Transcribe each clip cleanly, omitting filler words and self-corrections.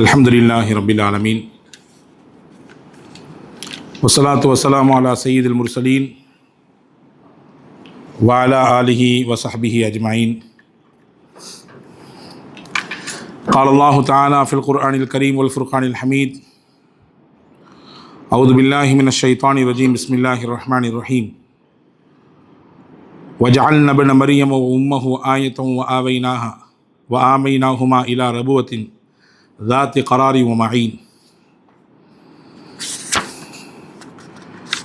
அல்ஹம்துலில்லாஹி ரப்பில் ஆலமீன் வஸ்ஸலாத்து வஸ்ஸலாமு அலா சய்யிதில் முர்சலீன் வ அலா ஆலிஹி வ ஸஹ்பிஹி அஜ்மஈன். قال الله تعالى في القرآن الكريم والفرقان الحميد أعوذ بالله من الشيطان الرجيم بسم الله الرحمن الرحيم وجعلنا ابن مريم وأمه آية وآويناهما إلى ربوة ذات قرار ومعين.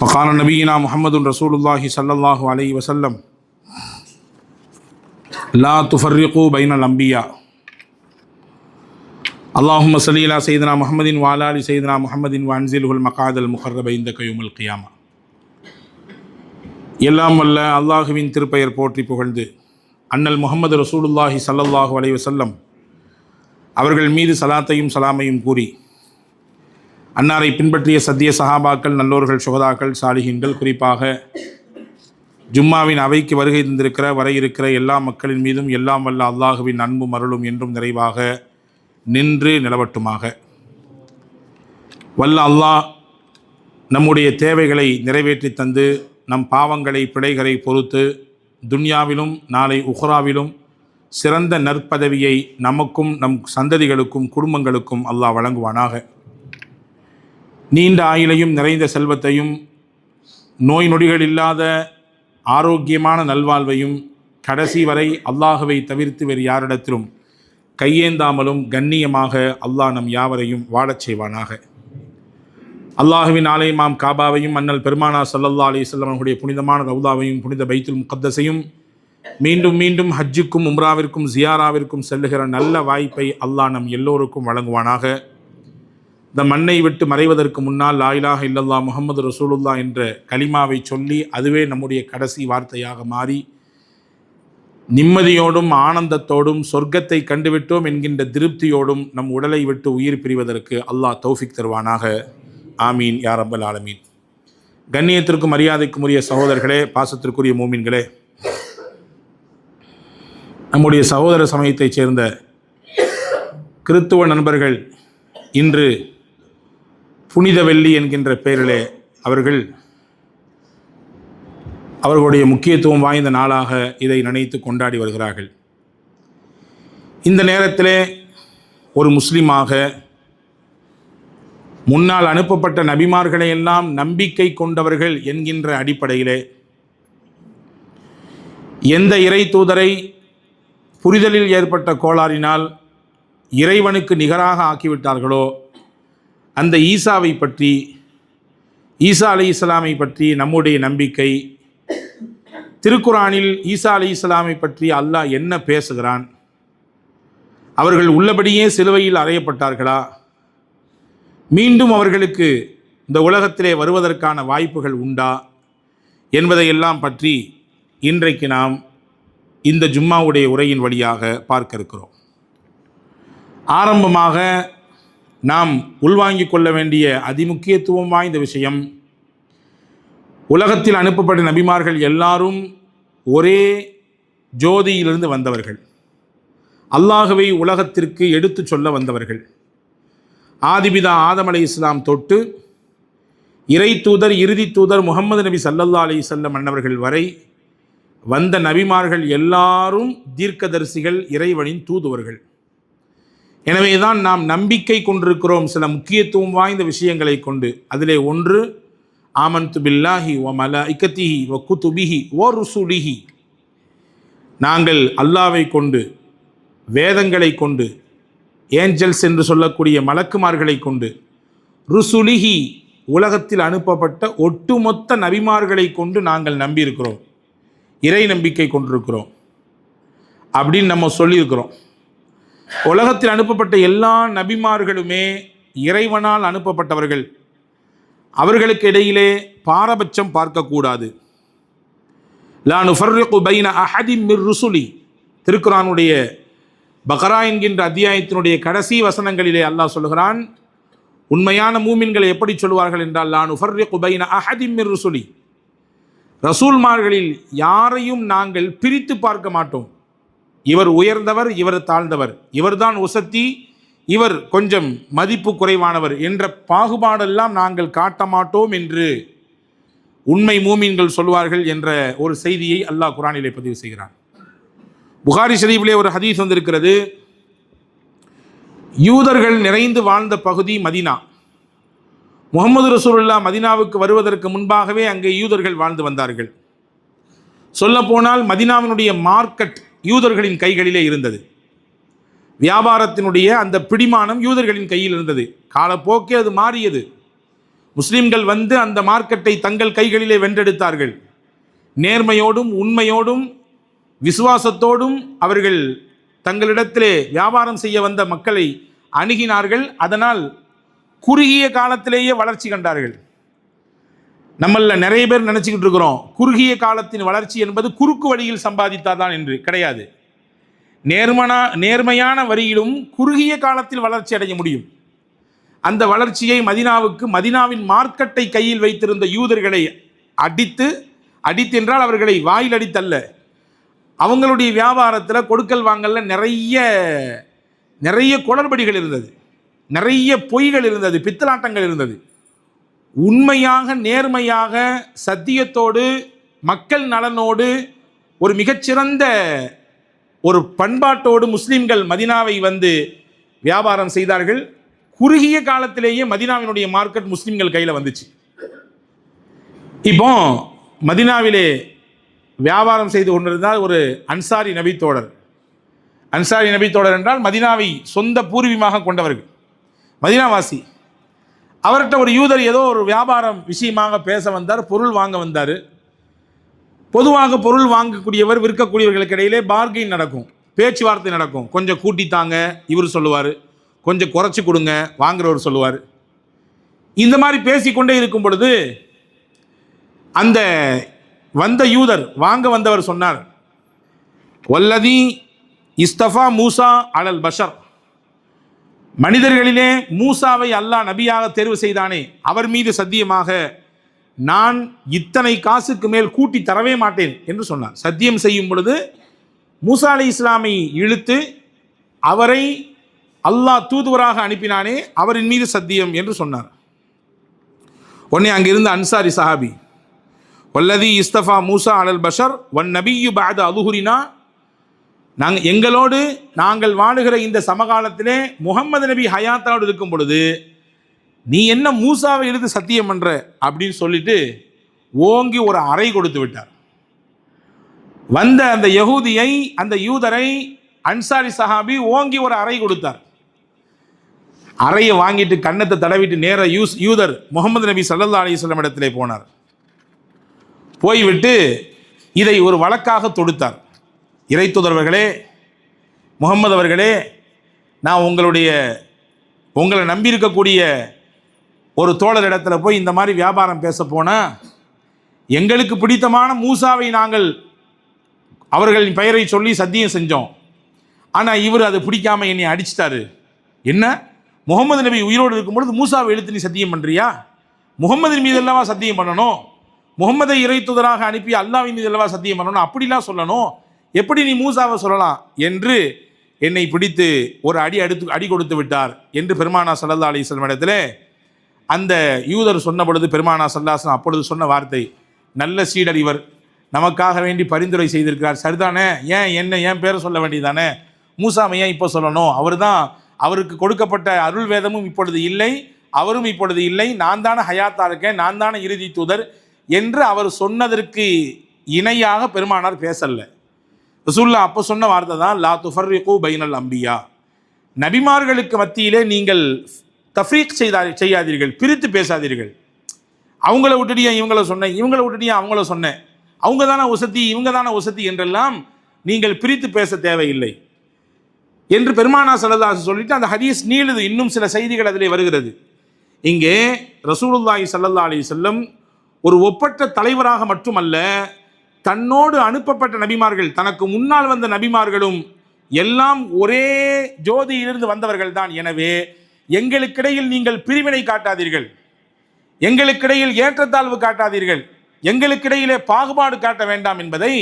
وقال نبينا محمد رسول الله صلى الله عليه وسلم لا تفرقوا بين الأنبياء. اللهم صل على سيدنا محمد وعلى آل سيدنا محمد وأنزله المقعد المقرب عندك يوم القيامة. எல்லாம் வல்ல அல்லாஹுவின் திருப்பெயர் போற்றி புகழ்ந்து அண்ணல் முஹம்மது ரசூலுல்லாஹி ஸல்லல்லாஹு அலைஹி வஸல்லம் அவர்கள் மீது சலாத்தையும் சலாமையும் கூறி அன்னாரை பின்பற்றிய சத்திய சஹாபாக்கள், நல்லோர்கள், சுகதாக்கள், சாலிஹீன்கள், குறிப்பாக ஜும்மாவின் அவைக்கு வருகை தந்திருக்கிற வர இருக்கிற எல்லா மக்களின் மீதும் எல்லாம் வல்ல அல்லாஹுவின் அன்பும் அருளும் என்றும் நிறைவாக நின்று நிலவட்டுமாக. வல்ல அல்லாஹ் நம்முடைய தேவைகளை நிறைவேற்றி தந்து நம் பாவங்களை பிழைகளை பொறுத்து துன்யாவிலும் நாளை உஹ்ராவிலும் சிறந்த நற்பதவியை நமக்கும் நம் சந்ததிகளுக்கும் குடும்பங்களுக்கும் அல்லாஹ் வழங்குவானாக. நீண்ட ஆயுளையும் நிறைந்த செல்வத்தையும் நோய் நொடிகள் இல்லாத ஆரோக்கியமான நல்வாழ்வையும் கடைசி வரை அல்லாஹுவை தவிர்த்து வேறு யாரிடத்திலும் கையேந்தாமலும் கண்ணியமாக அல்லாஹ் நம் யாவரையும் வாழச் செய்வானாக. அல்லாஹுவின் ஆலயமாம் காபாவையும் அண்ணல் பெருமானா ஸல்லல்லாஹு அலைஹி வஸல்லம் அவர்களுடைய புனிதமான ரவுதாவையும் புனித பைத்துல் முகத்தஸையும் மீண்டும் மீண்டும் ஹஜ்ஜுக்கும் உம்ராவிற்கும் ஜியாராவிற்கும் செல்லுகிற நல்ல வாய்ப்பை அல்லாஹ் நம் எல்லோருக்கும் வழங்குவானாக. இந்த மண்ணை விட்டு மறைவதற்கு முன்னால் லா இலாஹ இல்லல்லாஹ் முஹம்மது ரசூலுல்லாஹ் என்ற கலிமாவை சொல்லி அதுவே நம்முடைய கடைசி வார்த்தையாக மாறி நிம்மதியோடும் ஆனந்தத்தோடும் சொர்க்கத்தை கண்டுவிட்டோம் என்கின்ற திருப்தியோடும் நம் உடலை விட்டு உயிர் பிரிவதற்கு அல்லாஹ் தௌஃபிக் தருவானாக. ஆமீன் யா ரப்பல் ஆலமீன். கண்ணியத்திற்கும் மரியாதைக்கும் உரிய சகோதரர்களே, பாசத்திற்குரிய மூமின்களே, நம்முடைய சகோதர சமயத்தைச் சேர்ந்த கிறித்துவ நண்பர்கள் இன்று புனித வெள்ளி என்கின்ற பெயரிலே அவர்களுடைய முக்கியத்துவம் வாய்ந்த நாளாக இதை நினைத்து கொண்டாடி வருகிறார்கள். இந்த நேரத்திலே ஒரு முஸ்லிமாக முன்னால் அனுப்பப்பட்ட நபிமார்களை எல்லாம் நம்பிக்கை கொண்டவர்கள் என்கின்ற அடிப்படையிலே எந்த இறை தூதரை புரிதலில் ஏற்பட்ட கோளாறினால் இறைவனுக்கு நிகராக ஆக்கிவிட்டார்களோ அந்த ஈசாவை பற்றி, ஈசா அலைஹிஸ்ஸலாமை பற்றி நம்முடைய நம்பிக்கை, திருக்குரானில் ஈசா அலைஹிஸ்ஸலாமை பற்றி அல்லாஹ் என்ன பேசுகிறான், அவர்கள் உள்ளபடியே சிலுவையில் அறையப்பட்டார்களா, மீண்டும் அவர்களுக்கு இந்த உலகத்திலே வருவதற்கான வாய்ப்புகள் உண்டா என்பதையெல்லாம் பற்றி இன்றைக்கு நாம் இந்த ஜும்மாவுடைய உரையின் வழியாக பார்க்க இருக்கிறோம். ஆரம்பமாக நாம் உள்வாங்கிக் கொள்ள வேண்டிய அதிமுக்கியத்துவம் வாய்ந்த விஷயம், உலகத்தில் அனுப்பப்பட்ட நபிமார்கள் எல்லாரும் ஒரே ஜோதியிலிருந்து வந்தவர்கள், அல்லாஹுவை உலகத்திற்கு எடுத்து சொல்ல வந்தவர்கள். ஆதிபிதா ஆதம் அலைஹிஸ்ஸலாம் தொட்டு இறை தூதர் இறுதி தூதர் முஹம்மது நபி ஸல்லல்லாஹு அலைஹி வஸல்லம் அன்னவர்கள் வரை வந்த நபிமார்கள் எல்லாரும் தீர்க்கதரிசிகள், இறைவனின் தூதுவர்கள். எனவேதான் நாம் நம்பிக்கை கொண்டிருக்கிறோம் சில முக்கியத்துவம் வாய்ந்த விஷயங்களை கொண்டு. அதிலே ஒன்று ஆமன்து பில்லாஹி வ மலாயிகத்திஹி வ குதுபிஹி வ ருசுலிஹி. நாங்கள் அல்லாஹ்வை கொண்டு, வேதங்களை கொண்டு, ஏஞ்சல்ஸ் என்று சொல்லக்கூடிய மலக்குமார்களை கொண்டு, ருசுலிஹி உலகத்தில் அனுப்பப்பட்ட ஒட்டுமொத்த நபிமார்களை கொண்டு நாங்கள் நம்பியிருக்கிறோம், இறை நம்பிக்கை கொண்டிருக்கிறோம் அப்படின்னு நம்ம சொல்லியிருக்கிறோம். உலகத்தில் அனுப்பப்பட்ட எல்லா நபிமார்களுமே இறைவனால் அனுப்பப்பட்டவர்கள். அவர்களுக்கு இடையிலே பாரபட்சம் பார்க்கக்கூடாது. லா நுஃபர்ரிகு பைன அஹதின் மிர் ருசுலி. திருக்குரானுடைய பக்ரா என்கின்ற அத்தியாயத்தினுடைய கடைசி வசனங்களிலே அல்லாஹ் சொல்கிறான், உண்மையான மூமின்களை எப்படி சொல்வார்கள் என்றால், லா நுஃபர்ரிகு பைன அஹதின் மிர் ருசுலி. ரசூல்மார்களில் யாரையும் நாங்கள் பிரித்து பார்க்க மாட்டோம். இவர் உயர்ந்தவர், இவர் தாழ்ந்தவர், இவர்தான் உசத்தி, இவர் கொஞ்சம் மதிப்பு குறைவானவர் என்ற பாகுபாடெல்லாம் நாங்கள் காட்ட மாட்டோம் என்று உண்மை மூமீன்கள் சொல்வார்கள் என்ற ஒரு செய்தியை அல்லாஹ் குர்ஆனிலே பதிவு செய்கிறான். புகாரி ஷரீஃபிலே ஒரு ஹதீஸ் வந்திருக்கிறது. யூதர்கள் நிறைந்து வாழ்ந்த பகுதி மதீனா. முஹம்மது ரசூலுல்லாஹ் மதீனாவுக்கு வருவதற்கு முன்பாகவே அங்கே யூதர்கள் வாழ்ந்து வந்தார்கள். சொல்லப்போனால் மதீனாவினுடைய மார்க்கெட் யூதர்களின் கைகளிலே இருந்தது. வியாபாரத்தினுடைய அந்த பிடிமானம் யூதர்களின் கையில் இருந்தது. காலப்போக்கே அது மாறியது. முஸ்லிம்கள் வந்து அந்த மார்க்கெட்டை தங்கள் கைகளிலே வென்றெடுத்தார்கள். நேர்மையோடும் உண்மையோடும் விசுவாசத்தோடும் அவர்கள் தங்களிடத்திலே வியாபாரம் செய்ய வந்த மக்களை அணுகினார்கள். அதனால் குறுகிய காலத்திலேயே வளர்ச்சி கண்டார்கள். நம்மள நிறைய பேர் நினச்சிக்கிட்டு இருக்கிறோம், குறுகிய காலத்தின் வளர்ச்சி என்பது குறுக்கு வழியில் சம்பாதித்தாதான் என்று. கிடையாது. நேர்மையான வரியிலும் குறுகிய காலத்தில் வளர்ச்சி அடைய முடியும். அந்த வளர்ச்சியை மதீனாவின் மார்க்கெட்டை கையில் வைத்திருந்த யூதர்களை அடித்தென்றால் அவர்களை வாயில் அடித்தல்ல, அவங்களுடைய வியாபாரத்தில் கொடுக்கல் வாங்கல்ல நிறைய குளறுபடிகள் இருந்தது, நிறைய பொய்கள் இருந்தது, பித்தலாட்டங்கள் இருந்தது. உண்மையாக நேர்மையாக சத்தியத்தோடு மக்கள் நலனோடு ஒரு மிகச்சிறந்த ஒரு பண்பாட்டோடு முஸ்லிம்கள் மதீனாவை வந்து வியாபாரம் செய்தார்கள். குறுகிய காலத்திலேயே மதீனாவினுடைய மார்க்கெட் முஸ்லிம்கள் கையில் வந்துச்சு. இப்போ மதீனாவிலே வியாபாரம் செய்து கொண்டிருந்தால் ஒரு அன்சாரி நபித்தோழர். அன்சாரி நபித்தோழர் என்றால் மதீனாவை சொந்த பூர்வீகமாக கொண்டவர்கள், மதீனாவாசி. அவர்கிட்ட ஒரு யூதர் ஏதோ ஒரு வியாபாரம் விஷயமாக பேச வந்தார், பொருள் வாங்க வந்தார். பொதுவாக பொருள் வாங்கக்கூடியவர் விற்கக்கூடியவர்களுக்கு இடையிலே பார்கெயின் நடக்கும், பேச்சுவார்த்தை நடக்கும். கொஞ்சம் கூட்டித்தாங்க இவர் சொல்லுவார், கொஞ்சம் குறைச்சி கொடுங்க வாங்குறவர் சொல்லுவார். இந்த மாதிரி பேசிக்கொண்டே இருக்கும் பொழுது அந்த வந்த யூதர் வாங்க வந்தவர் சொன்னார், வல்லதி இஸ்தஃபா மூசா அலல் பஷர், மனிதர்களிலே மூசாவை அல்லாஹ் நபியாக தேர்வு செய்தானே அவர் மீது சத்தியமாக நான் இத்தனை காசுக்கு மேல் கூட்டி தரவே மாட்டேன் என்று சொன்னார். சத்தியம் செய்யும் பொழுது மூசா அலைஹிஸ்ஸலாமை இழுத்து அவரை அல்லாஹ் தூதுவராக அனுப்பினானே அவரின் மீது சத்தியம் என்று சொன்னார். உடனே அங்கிருந்த அன்சாரி சஹாபி, வல்லதி இஸ்தஃபா மூசா அலல் பஷர் வன் நபியு பஅத அதுஹுரினா, நாங்கள் வாழுகிற இந்த சமகாலத்திலே முகமது நபி ஹயாத்தோடு இருக்கும் பொழுது நீ என்ன மூசாவை இழுத்து சத்தியம் பண்ற அப்படின்னு சொல்லிட்டு ஓங்கி ஒரு அறை கொடுத்து விட்டார். வந்த அந்த யகூதியை, அந்த யூதரை அன்சாரி சஹாபி ஓங்கி ஒரு அறை கொடுத்தார். அறையை வாங்கிட்டு கன்னத்தை தடவிட்டு நேர யூதர் முகமது நபி ஸல்லல்லாஹு அலைஹி வஸல்லம் இடத்திலே போனார். போய்விட்டு இதை ஒரு வழக்காக தொடுத்தார். இறை தூதரவர்களே, முகமது அவர்களே, நான் உங்களை நம்பியிருக்கக்கூடிய ஒரு தோழர் இடத்துல போய் இந்த மாதிரி வியாபாரம் பேச போனால் எங்களுக்கு பிடித்தமான மூசாவை நாங்கள் அவர்களின் பெயரை சொல்லி சத்தியம் செஞ்சோம். ஆனால் இவர் அதை பிடிக்காம என்னை அடிச்சிட்டாரு. என்ன, முகமது நபி உயிரோடு இருக்கும்பொழுது மூசாவை எழுத்து நீ சத்தியம் பண்ணுறியா? முகமதின் மீது அல்லவா சத்தியம் பண்ணணும், முகமதை இறை தூதராக அனுப்பி அல்லாஹ்வின் மீது அல்லவா சத்தியம் பண்ணணும், அப்படிலாம் சொல்லணும், எப்படி நீ மூசாவை சொல்லலாம் என்று என்னை பிடித்து ஒரு அடி கொடுத்து விட்டார் என்று பெருமானா ஸல்லல்லாஹு அலைஹி வஸல்லம் இடத்திலே அந்த யூதர் சொன்ன பொழுது பெருமானா ஸல்லல்லாஹு அலைஹி வஸல்லம் அப்பொழுது சொன்ன வார்த்தை, நல்ல சீடர் இவர், நமக்காக வேண்டி பரிந்துரை செய்திருக்கிறார், சரிதானே, என் பேரை சொல்ல வேண்டியதானே, மூசாவை ஏன் இப்போ சொல்லணும், அவருக்கு கொடுக்கப்பட்ட அருள் வேதமும் இப்பொழுது இல்லை, அவரும் இப்பொழுது இல்லை, நான் தானே ஹயாத்தா இருக்கேன், நான் தானே இறுதி தூதர் என்று அவர் சொன்னதற்கு இணையாக பெருமானார் பேசல. ரசூலுல்லாஹ் அப்போ சொன்ன வார்த்தை தான் லா துஃபர்ரிகு பைனல் அம்பியா, நபிமார்களுக்கு மத்தியிலே நீங்கள் தஃப்ரீக் செய்யாதீர்கள், பிரித்து பேசாதீர்கள். அவங்கள விட்டுட்டியா இவங்கள சொன்னேன், இவங்கள விட்டுட்டியா அவங்கள சொன்னேன், அவங்க தானே உசத்தி இவங்க தானே உசத்தி என்றெல்லாம் நீங்கள் பிரித்து பேச தேவையில்லை என்று பெருமானா ஸல்லல்லாஹு அலைஹி வஸல்லம் சொல்லிட்டு அந்த ஹதீஸ் நீளுது. இன்னும் சில செய்திகள் அதிலே வருகிறது. இங்கே ரசூலுல்லாஹி ஸல்லல்லாஹு அலைஹி வஸல்லம் ஒரு ஒப்பற்ற தலைவராக மட்டுமல்ல, தன்னோடு அனுப்பப்பட்ட நபிமார்கள், தனக்கு முன்னால் வந்த நபிமார்களும் எல்லாம் ஒரே ஜோதியிலிருந்து வந்தவர்கள் தான். எனவே எங்களுக்கிடையில் நீங்கள் பிரிவினை காட்டாதீர்கள், எங்களுக்கிடையில் ஏற்றத்தாழ்வு காட்டாதீர்கள், எங்களுக்கிடையிலே பாகுபாடு காட்ட வேண்டாம் என்பதை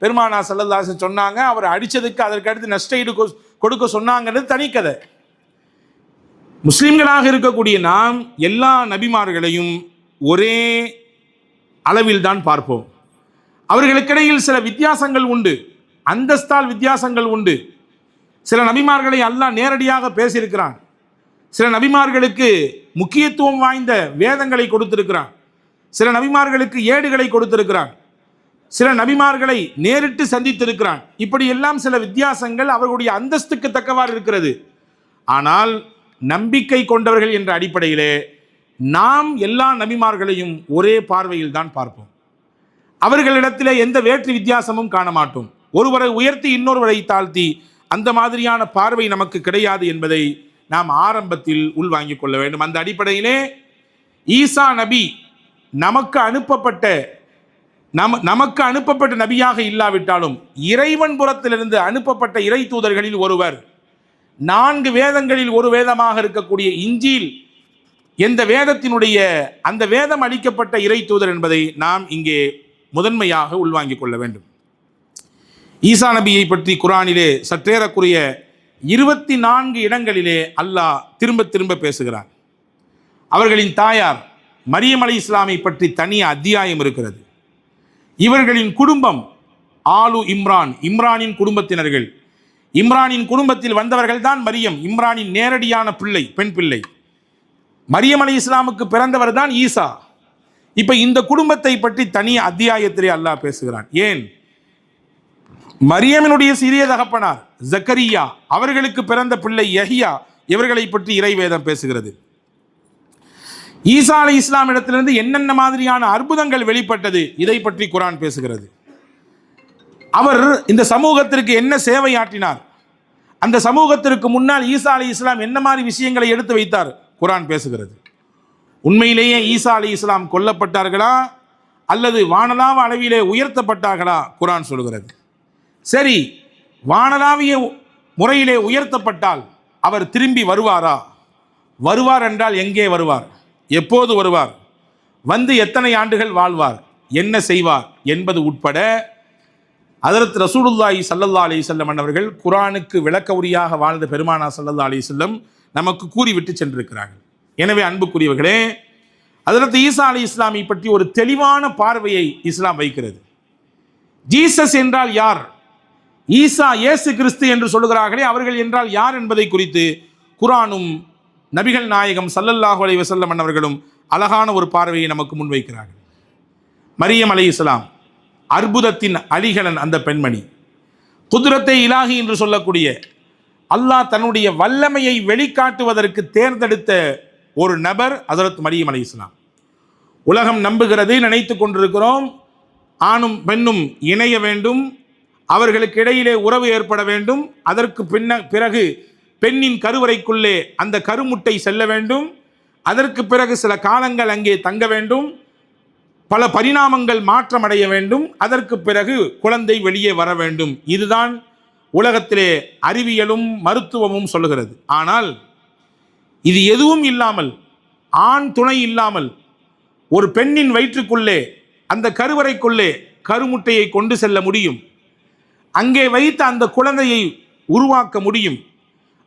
பெருமானா ஸல்லல்லாஹு அலைஹி வஸல்லம் சொன்னாங்க. அவர் அடித்ததுக்கு அதற்கு அடுத்து நஷ்ட ஈடு கொடுக்க சொன்னாங்கிறது தனிக்கதை. முஸ்லிம்களாக இருக்கக்கூடிய நாம் எல்லா நபிமார்களையும் ஒரே அளவில் தான் பார்ப்போம். அவர்களுக்கிடையில் சில வித்தியாசங்கள் உண்டு, அந்தஸ்தால் வித்தியாசங்கள் உண்டு. சில நபிமார்களை அல்லாஹ் நேரடியாக பேசியிருக்கிறான். சில நபிமார்களுக்கு முக்கியத்துவம் வாய்ந்த வேதங்களை கொடுத்திருக்கிறான். சில நபிமார்களுக்கு ஏடுகளை கொடுத்திருக்கிறான். சில நபிமார்களை நேரிட்டு சந்தித்திருக்கிறான். இப்படி எல்லாம் சில வித்தியாசங்கள் அவர்களுடைய அந்தஸ்துக்கு தக்கவாறு இருக்கிறது. ஆனால் நம்பிக்கை கொண்டவர்கள் என்ற அடிப்படையிலே நாம் எல்லா நபிமார்களையும் ஒரே பார்வையில் தான் பார்ப்போம். அவர்களிடத்திலே எந்த வேற்று வித்தியாசமும் காண மாட்டோம். ஒருவரை உயர்த்தி இன்னொருவரை தாழ்த்தி அந்த மாதிரியான பார்வை நமக்கு கிடையாது என்பதை நாம் ஆரம்பத்தில் உள்வாங்கிக் கொள்ள வேண்டும். அந்த அடிப்படையிலே ஈசா நபி நமக்கு அனுப்பப்பட்ட நபியாக இல்லாவிட்டாலும் இறைவன் புறத்திலிருந்து அனுப்பப்பட்ட இறை தூதர்களில் ஒருவர். 4 வேதங்களில் ஒரு வேதமாக இருக்கக்கூடிய இஞ்சில் எந்த வேதத்தினுடைய அந்த வேதம் அளிக்கப்பட்ட இறை தூதர் என்பதை நாம் இங்கே முதன்மையாக உள்வாங்கிக் கொள்ள வேண்டும். ஈசா நபியை பற்றி குர்ஆனிலே சற்றேறக்குரிய 24 இடங்களிலே அல்லாஹ் திரும்ப திரும்ப பேசுகிறார். அவர்களின் தாயார் மரியம் அலைஹிஸ்ஸலாமை பற்றி தனி அத்தியாயம் இருக்கிறது. இவர்களின் குடும்பம் ஆலு இம்ரான், இம்ரானின் குடும்பத்தினர்கள். இம்ரானின் குடும்பத்தில் வந்தவர்கள் தான் மரியம், இம்ரானின் நேரடியான பிள்ளை, பெண் பிள்ளை. மரியம் அலைஹிஸ்ஸலாமுக்கு பிறந்தவர் தான் ஈசா. இப்ப இந்த குடும்பத்தை பற்றி தனி அத்தியாயத்திலே அல்லாஹ் பேசுகிறான். ஏன்? மரியமினுடைய சிறிய தகப்பனார் ஜக்கரியா, அவர்களுக்கு பிறந்த பிள்ளை யஹ்யா, இவர்களை பற்றி இறைவேதம் பேசுகிறது. ஈசா அலைஹிஸ்ஸலாம் இடத்திலிருந்து என்னென்ன மாதிரியான அற்புதங்கள் வெளிப்பட்டது, இதை பற்றி குர்ஆன் பேசுகிறது. அவர் இந்த சமூகத்திற்கு என்ன சேவையாற்றினார், அந்த சமூகத்திற்கு முன்னால் ஈசா அலைஹிஸ்ஸலாம் என்ன மாதிரி விஷயங்களை எடுத்து வைத்தார், குர்ஆன் பேசுகிறது. உண்மையிலேயே ஈசா அலைஹிஸ்ஸலாம் கொல்லப்பட்டார்களா அல்லது வானளாவ அளவிலே உயர்த்தப்பட்டார்களா, குர்ஆன் சொல்கிறது. சரி, வானளாவிய முறையிலே உயர்த்தப்பட்டால் அவர் திரும்பி வருவாரா? வருவார் என்றால் எங்கே வருவார், எப்போது வருவார், வந்து எத்தனை ஆண்டுகள் வாழ்வார், என்ன செய்வார் என்பது உட்பட ஹஜ்ரத் ரசூலுல்லாஹி ஸல்லல்லாஹு அலைஹி வஸல்லம் அவர்கள் குர்ஆனுக்கு விளக்க உரியாக வாழ்ந்த பெருமானார் ஸல்லல்லாஹு அலைஹி வஸல்லம் நமக்கு கூறிவிட்டு சென்றிருக்கிறார்கள். எனவே அன்புக்குரியவர்களே, ஹஜ்ரத் ஈசா அலைஹிஸ்ஸலாமை பற்றி ஒரு தெளிவான பார்வையை இஸ்லாம் வைக்கிறது. ஜீசஸ் என்றால் யார், ஈசா இயேசு கிறிஸ்து என்று சொல்லுகிறார்களே அவர்கள் என்றால் யார் என்பதை குறித்து குர்ஆனும் நபிகள் நாயகம் ஸல்லல்லாஹு அலைஹி வஸல்லம் அவர்களும் அழகான ஒரு பார்வையை நமக்கு முன்வைக்கிறார்கள். மரியம் அலைஹிஸ்ஸலாம் அற்புதத்தின் அலிகலன், அந்த பெண்மணி குத்ரத்தை இலாஹி என்று சொல்லக்கூடிய அல்லாஹ் தன்னுடைய வல்லமையை வெளிக்காட்டுவதற்கு தேர்ந்தெடுத்த ஒரு நபர் ஹஜ்ரத் மரியம் அலைஹிஸ்ஸலாம். உலகம் நம்புகிறது, நினைத்து கொண்டிருக்கிறோம், ஆணும் பெண்ணும் இணைய வேண்டும், அவர்களுக்கு இடையிலே உறவு ஏற்பட வேண்டும், அதற்கு பிறகு பெண்ணின் கருவறைக்குள்ளே அந்த கருமுட்டை செல்ல வேண்டும், அதற்கு பிறகு சில காலங்கள் அங்கே தங்க வேண்டும், பல பரிணாமங்கள் மாற்றமடைய வேண்டும், அதற்கு பிறகு குழந்தை வெளியே வர வேண்டும். இதுதான் உலகத்திலே அறிவியலும் மருத்துவமும் சொல்லுகிறது. ஆனால் இது எதுவும் இல்லாமல், ஆண் துணை இல்லாமல் ஒரு பெண்ணின் வயிற்றுக்குள்ளே அந்த கருவறைக்குள்ளே கருமுட்டையை கொண்டு செல்ல முடியும், அங்கே வைத்து அந்த குழந்தையை உருவாக்க முடியும்.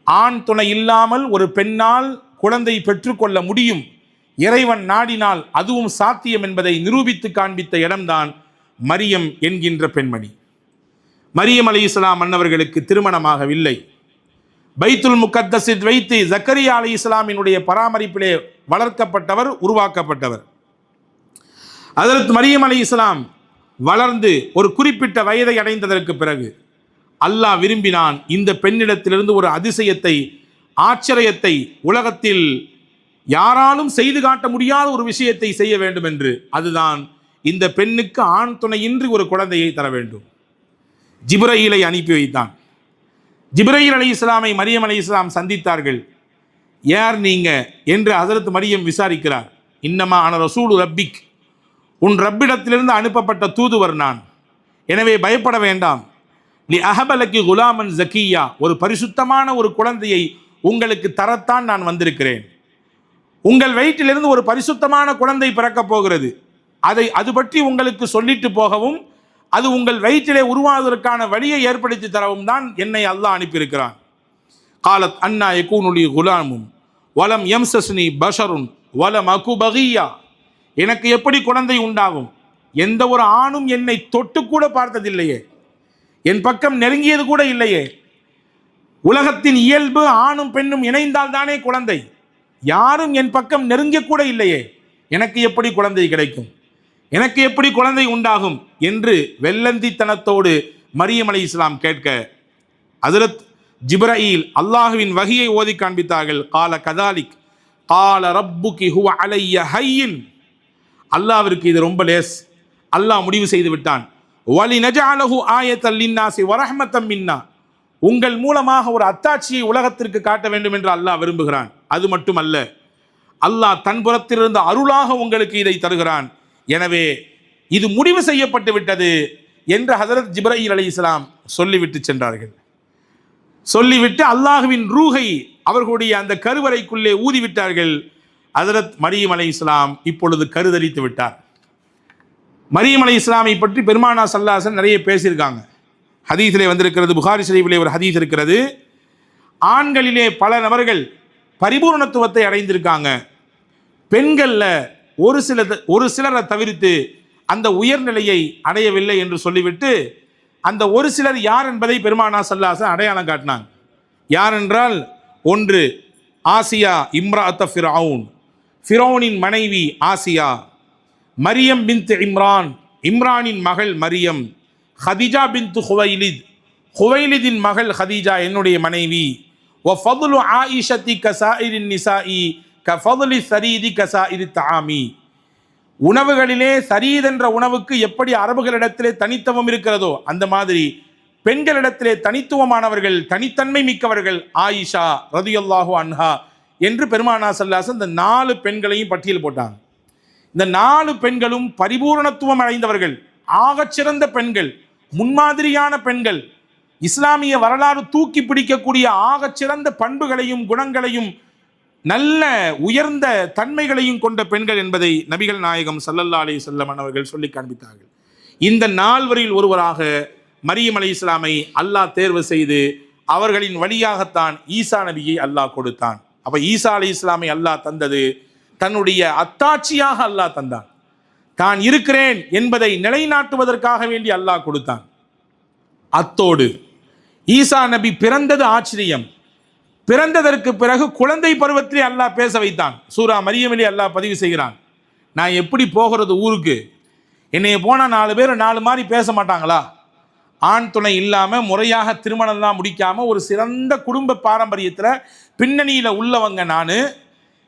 ஆண் துணை இல்லாமல் ஒரு பெண்ணால் குழந்தை பெற்றுக்கொள்ள முடியும், இறைவன் நாடினால் அதுவும் சாத்தியம் என்பதை நிரூபித்து காண்பித்த இடம்தான் மரியம் என்கின்ற பெண்மணி. மரியம் அலைஹிஸ்ஸலாம் அன்னவர்களுக்கு திருமணமாகவில்லை. பைத்துல் முகத்தஸில் வைத்து ஜக்கரியா அலைஹிஸ்ஸலாமினுடைய பராமரிப்பிலே வளர்க்கப்பட்டவர், உருவாக்கப்பட்டவர். ஹஜ்ரத் மரியம் அலைஹிஸ்ஸலாம் வளர்ந்து ஒரு குறிப்பிட்ட வயதை அடைந்ததற்கு பிறகு அல்லாஹ் விரும்பினான் இந்த பெண்ணிடத்திலிருந்து ஒரு அதிசயத்தை, ஆச்சரியத்தை, உலகத்தில் யாராலும் செய்து காட்ட முடியாத ஒரு விஷயத்தை செய்ய வேண்டும் என்று. அதுதான் இந்த பெண்ணுக்கு ஆண் துணையின்றி ஒரு குழந்தையை தர வேண்டும். ஜிப்ரீலை அனுப்பி வைத்தான். ஜிப்ரீல் அலைஹிஸ்ஸலாமை மரியம் அலைஹிஸ்ஸலாம் சந்தித்தார்கள். யார் நீங்க என்று ஹஜ்ரத் மரியம் விசாரிக்கிறார். இன்னமா அன ரசூலு ரப்பிக், உன் ரப்பிடத்திலிருந்து அனுப்பப்பட்ட தூதுவர் நான், எனவே பயப்பட வேண்டாம். லி அஹபலக்கி குலாமன் ஜக்கியா, ஒரு பரிசுத்தமான ஒரு குழந்தையை உங்களுக்கு தரத்தான் நான் வந்திருக்கிறேன். உங்கள் வயிற்றிலிருந்து ஒரு பரிசுத்தமான குழந்தை பிறக்கப் போகிறது, அது பற்றி உங்களுக்கு சொல்லிட்டு போகவும் அது உங்கள் வயிற்றிலே உருவாவதற்கான வழியை ஏற்படுத்தி தரவும் தான் என்னை அல்லாஹ் அனுப்பியிருக்கிறான். காலத் அன்னா யகூனு லி குலாமும் வலம் யம்சஸ்னி பஷருன் வலம் அகு பகியா, எனக்கு எப்படி குழந்தை உண்டாகும்? எந்த ஒரு ஆணும் என்னை தொட்டு கூட பார்த்ததில்லையே, என் பக்கம் நெருங்கியது கூட இல்லையே. உலகத்தின் இயல்பு ஆணும் பெண்ணும் இணைந்தால் தானே குழந்தை. யாரும் என் பக்கம் நெருங்க கூட இல்லையே, எனக்கு எப்படி குழந்தை கிடைக்கும்? எனக்கு எப்படி குழந்தை உண்டாகும் என்று வெள்ளந்தித்தனத்தோடு மரியம் அலைஹிஸ்ஸலாம் கேட்க, ஹஜ்ரத் ஜிப்ரீல் அல்லாஹுவின் வஹியை ஓதி காண்பித்தார்கள். கால கதாலிக் கால ரப்புகி ஹுவ அலைய ஹய்யின், அல்லாஹ்விற்கு இது ரொம்ப லேஸ், அல்லாஹ் முடிவு செய்து விட்டான். வலி நஜஅலஹு ஆயத்தல் லின்னாஸி வரஹ்மத்தம் மின்னா, உங்கள் மூலமாக ஒரு அத்தாட்சியை உலகத்திற்கு காட்ட வேண்டும் என்று அல்லாஹ் விரும்புகிறான். அது மட்டுமல்ல, அல்லாஹ் தன் புறத்திலிருந்து அருளாக உங்களுக்கு இதை தருகிறான். எனவே இது முடிவு செய்யப்பட்டு விட்டது என்று ஹஜ்ரத் ஜிப்ரீல் அலைஹிஸ்ஸலாம் சொல்லிவிட்டு சென்றார்கள். சொல்லிவிட்டு அல்லாஹுவின் ரூஹை அவர்களுடைய அந்த கருவறைக்குள்ளே ஊதிவிட்டார்கள். ஹஜ்ரத் மரியம் அலைஹிஸ்ஸலாம் இப்பொழுது கருதரித்து விட்டார். மரியம் அலைஹிஸ்ஸலாமை பற்றி பெருமானார் ஸல்லல்லாஹு அலைஹி வஸல்லம் நிறைய பேசியிருக்காங்க. ஹதீஸிலே வந்திருக்கிறது, புகாரி ஷரீஃபிலே ஒரு ஹதீஸ் இருக்கிறது. ஆண்களிலே பல நபர்கள் பரிபூர்ணத்துவத்தை அடைந்திருக்காங்க, பெண்களில் ஒரு சிலரை தவிர்த்து அந்த உயர்நிலையை அடையவில்லை என்று சொல்லிவிட்டு அந்த ஒரு சிலர் யார் என்பதை பெருமானார் ஸல்லல்லாஹு அலைஹி வஸல்லம் அடையாளம் காட்டினாங்க. யார் என்றால், ஒன்று ஆசியா இம்ராஅத் ஃபிரௌன், ஃபிரௌனின் மனைவி ஆசியா, மரியம் பின்த் இம்ரான், இம்ரானின் மகள் மரியம், ஹதீஜா பின்த் ஹுவைலித், ஹுவைலிதின் மகள் ஹதீஜா என்னுடைய மனைவி, வ ஃபதுலு ஆயிஷத்தி கசாயிரின் நிசாஇ கஃபதுலி சரீதி கசாயிரி தஆமி, உணவுகளிலே சரீத் என்ற உணவுக்கு எப்படி அரபுகளிடத்திலே தனித்துவம் இருக்கிறதோ அந்த மாதிரி பெண்களிடத்திலே தனித்துவமானவர்கள், தனித்தன்மை மிக்கவர்கள் ஆயிஷா ரதியல்லாஹு அன்ஹா என்று பெருமானார் ஸல்லல்லாஹு அலைஹி வஸல்லம் இந்த 4 பெண்களையும் பட்டியல் போட்டாங்க. இந்த 4 பெண்களும் பரிபூரணத்துவம் அடைந்தவர்கள், ஆகச்சிறந்த பெண்கள், முன்மாதிரியான பெண்கள், இஸ்லாமிய வரலாறு தூக்கி பிடிக்கக்கூடிய ஆகச்சிறந்த பண்புகளையும் குணங்களையும் நல்ல உயர்ந்த தன்மைகளையும் கொண்ட பெண்கள் என்பதை நபிகள் நாயகம் ஸல்லல்லாஹு அலைஹி வஸல்லம் அவர்கள் சொல்லி காண்பித்தார்கள். இந்த 4வரில் ஒருவராக மரியம் அலைஹிஸ்ஸலாமை அல்லாஹ் தேர்வு செய்து அவர்களின் வழியாகத்தான் ஈசா நபியை அல்லாஹ் கொடுத்தான். அப்ப ஈசா அலைஹிஸ்ஸலாமை அல்லாஹ் தந்தது தன்னுடைய அத்தாட்சியாக அல்லாஹ் தந்தான். தான் இருக்கிறேன் என்பதை நிலைநாட்டுவதற்காக வேண்டி அல்லாஹ் கொடுத்தான். அத்தோடு ஈசா நபி பிறந்தது ஆச்சரியம். பிறந்ததற்கு பிறகு குழந்தை பருவத்திலே அல்லாஹ் பேச வைத்தான். சூரா மரியமிலே அல்லாஹ் பதிவு செய்கிறான், நான் எப்படி போகிறது ஊருக்கு? என்னைய போனால் 4 பேர் 4 மாதிரி பேச மாட்டாங்களா? ஆண் துணை இல்லாமல் முறையாக திருமணம்லாம் முடிக்காமல் ஒரு சிறந்த குடும்ப பாரம்பரியத்தில் பின்னணியில் உள்ளவங்க நான்,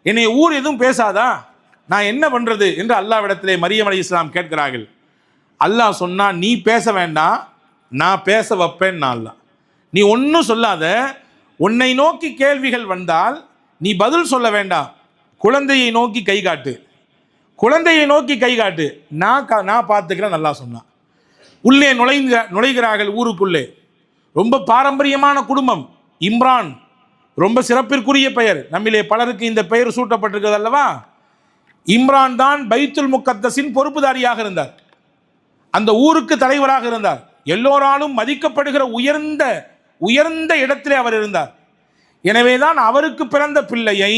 என்னைய ஊர் எதுவும் பேசாதா? நான் என்ன பண்ணுறது என்று அல்லாஹ்விடத்திலே மரியம் அலைஹிஸ்ஸலாம் கேட்கிறார்கள். அல்லாஹ் சொன்னா, நீ பேச வேண்டாம், நான் பேச வைப்பேன். அல்லாஹ், நீ ஒன்றும் சொல்லாத, உன்னை நோக்கி கேள்விகள் வந்தால் நீ பதில் சொல்ல வேண்டாம், குழந்தையை நோக்கி கை காட்டு, குழந்தையை நோக்கி கை காட்டு, நான் பார்த்துக்கிறேன். நல்லா சொன்னான். உள்ளே நுழைகிறார்கள் ஊருக்குள்ளே. ரொம்ப பாரம்பரியமான குடும்பம் இம்ரான், ரொம்ப சிறப்பிற்குரிய பெயர். நம்மிலே பலருக்கு இந்த பெயர் சூட்டப்பட்டிருக்கிறது அல்லவா? இம்ரான் தான் பைத்துல் முக்கத்தஸின் பொறுப்புதாரியாக இருந்தார், அந்த ஊருக்கு தலைவராக இருந்தார், எல்லோராலும் மதிக்கப்படுகிற உயர்ந்த இடத்திலே அவர் இருந்தார். எனவேதான் அவருக்கு பிறந்த பிள்ளையை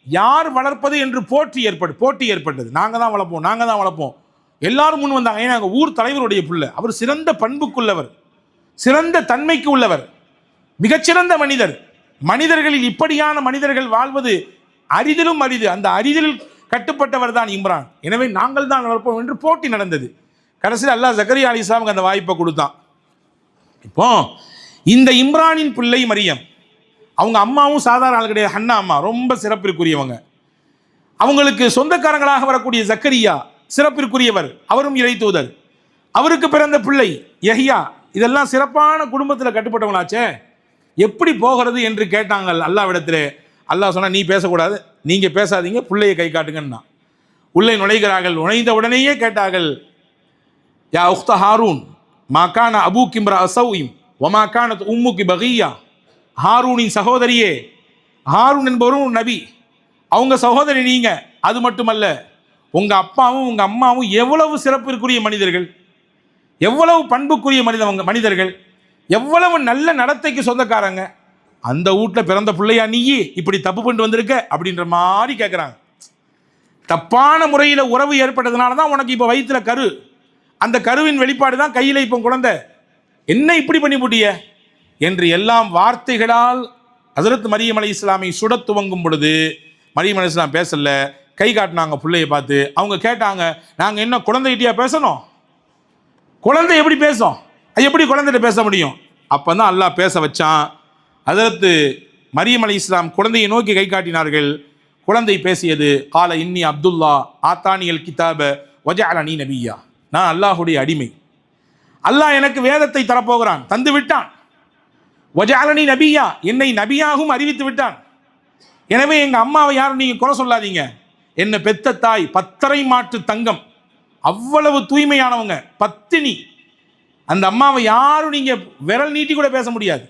யார் வளர்ப்பது என்று போட்டி ஏற்பட்டது. நாங்கள் தான் வளர்ப்போம், எல்லாரும் முன் வந்தாங்க. ஏன்னா ஊர் தலைவருடைய பிள்ளை, அவர் சிறந்த பண்புக்குள்ளவர், சிறந்த தன்மைக்கு உள்ளவர், மிகச்சிறந்த மனிதர். மனிதர்களில் இப்படியான மனிதர்கள் வாழ்வது அரிதிலும் அரிது. அந்த அரிதில் கட்டுப்பட்டவர் தான் இம்ரான். எனவே நாங்கள் தான் வளர்ப்போம் என்று போட்டி நடந்தது. கடைசியில் அல்லாஹ் ஜக்கரியா அலைஹிஸ்ஸலாமுக்கு அந்த வாய்ப்பை கொடுத்தான். இப்போ இந்த இம்ரானின் பிள்ளை மரியம், அவங்க அம்மாவும் சாதாரண ஆள் கிடையாது, ஹன்னா அம்மா ரொம்ப சிறப்பிற்குரியவங்க. அவங்களுக்கு சொந்தக்காரங்களாக வரக்கூடிய ஜக்கரியா சிறப்பிற்குரியவர், அவரும் இறை தூதர். அவருக்கு பிறந்த பிள்ளை யஹ்யா, இதெல்லாம் சிறப்பான குடும்பத்தில் கட்டுப்பட்டவங்களாச்சே, எப்படி போகிறது என்று கேட்டாங்க அல்லாஹ்விடத்திலே. அல்லாஹ் சொன்னா, நீ பேசக்கூடாது, நீங்கள் பேசாதீங்க, பிள்ளையை கை காட்டுங்கன்னா. உள்ளே நுழைகிறார்கள். நுழைந்த உடனேயே கேட்டார்கள், யா உக்த ஹாரூன் மாக்கான அபூ கிம்ரா அசௌஇம் ஒமாக்கானத் உம்முக்கி பகியா, ஹாரூனின் சகோதரியே, ஹாரூன் என்பவரும் நபி, அவங்க சகோதரி நீங்க. அது மட்டுமல்ல, உங்க அப்பாவும் உங்க அம்மாவும் எவ்வளவு சிறப்பிற்குரிய மனிதர்கள், எவ்வளவு பண்புக்குரிய மனிதர்கள், எவ்வளவு நல்ல நடத்தைக்கு சொந்தக்காரங்க. அந்த வீட்டில் பிறந்த பிள்ளையா நீயே இப்படி தப்பு பண்ணிட்டு வந்திருக்க அப்படின்ற மாதிரி கேட்குறாங்க. தப்பான முறையில் உறவு ஏற்பட்டதுனால தான் உனக்கு இப்போ வயிற்றுல கரு, அந்த கருவின் வெளிப்பாடு தான் கையில் இப்போ குழந்தை, என்ன இப்படி பண்ணி போட்டிய என்று எல்லாம் வார்த்தைகளால் ஹஸரத் மரியம் அலைஹிஸ்ஸலாமை சுட துவங்கும் பொழுது மரியம் அலைஹிஸ்ஸலாம் பேசல, கை காட்டினாங்க பிள்ளையை பார்த்து. அவங்க கேட்டாங்க, நாங்கள் என்ன குழந்தைகிட்டயா பேசணும்? குழந்தை எப்படி பேசும்? எப்படி குழந்தைகிட்ட பேச முடியும்? அப்போ தான் அல்லாஹ் பேச வச்சான். ஹஸரத் மரியம் அலைஹிஸ்ஸலாம் குழந்தையை நோக்கி கை காட்டினார்கள். குழந்தை பேசியது, கால இன்னி அப்துல்லா ஆத்தானியல் கிதாப வஜஅலனி நபியா, நான் அல்லாஹுடைய அடிமை, அல்லாஹ் எனக்கு வேதத்தை தரப்போகிறான், தந்து விட்டான். வஜஅலனி நபியா, என்னை நபியாகவும் அறிவித்து விட்டான். எனவே எங்கள் அம்மாவை யாரும் நீங்கள் குறை சொல்லாதீங்க. என்னை பெத்த தாய் 10 மாற்று தங்கம், அவ்வளவு தூய்மையானவங்க, பத்தினி. அந்த அம்மாவை யாரும் நீங்கள் விரல் நீட்டி கூட பேச முடியாது.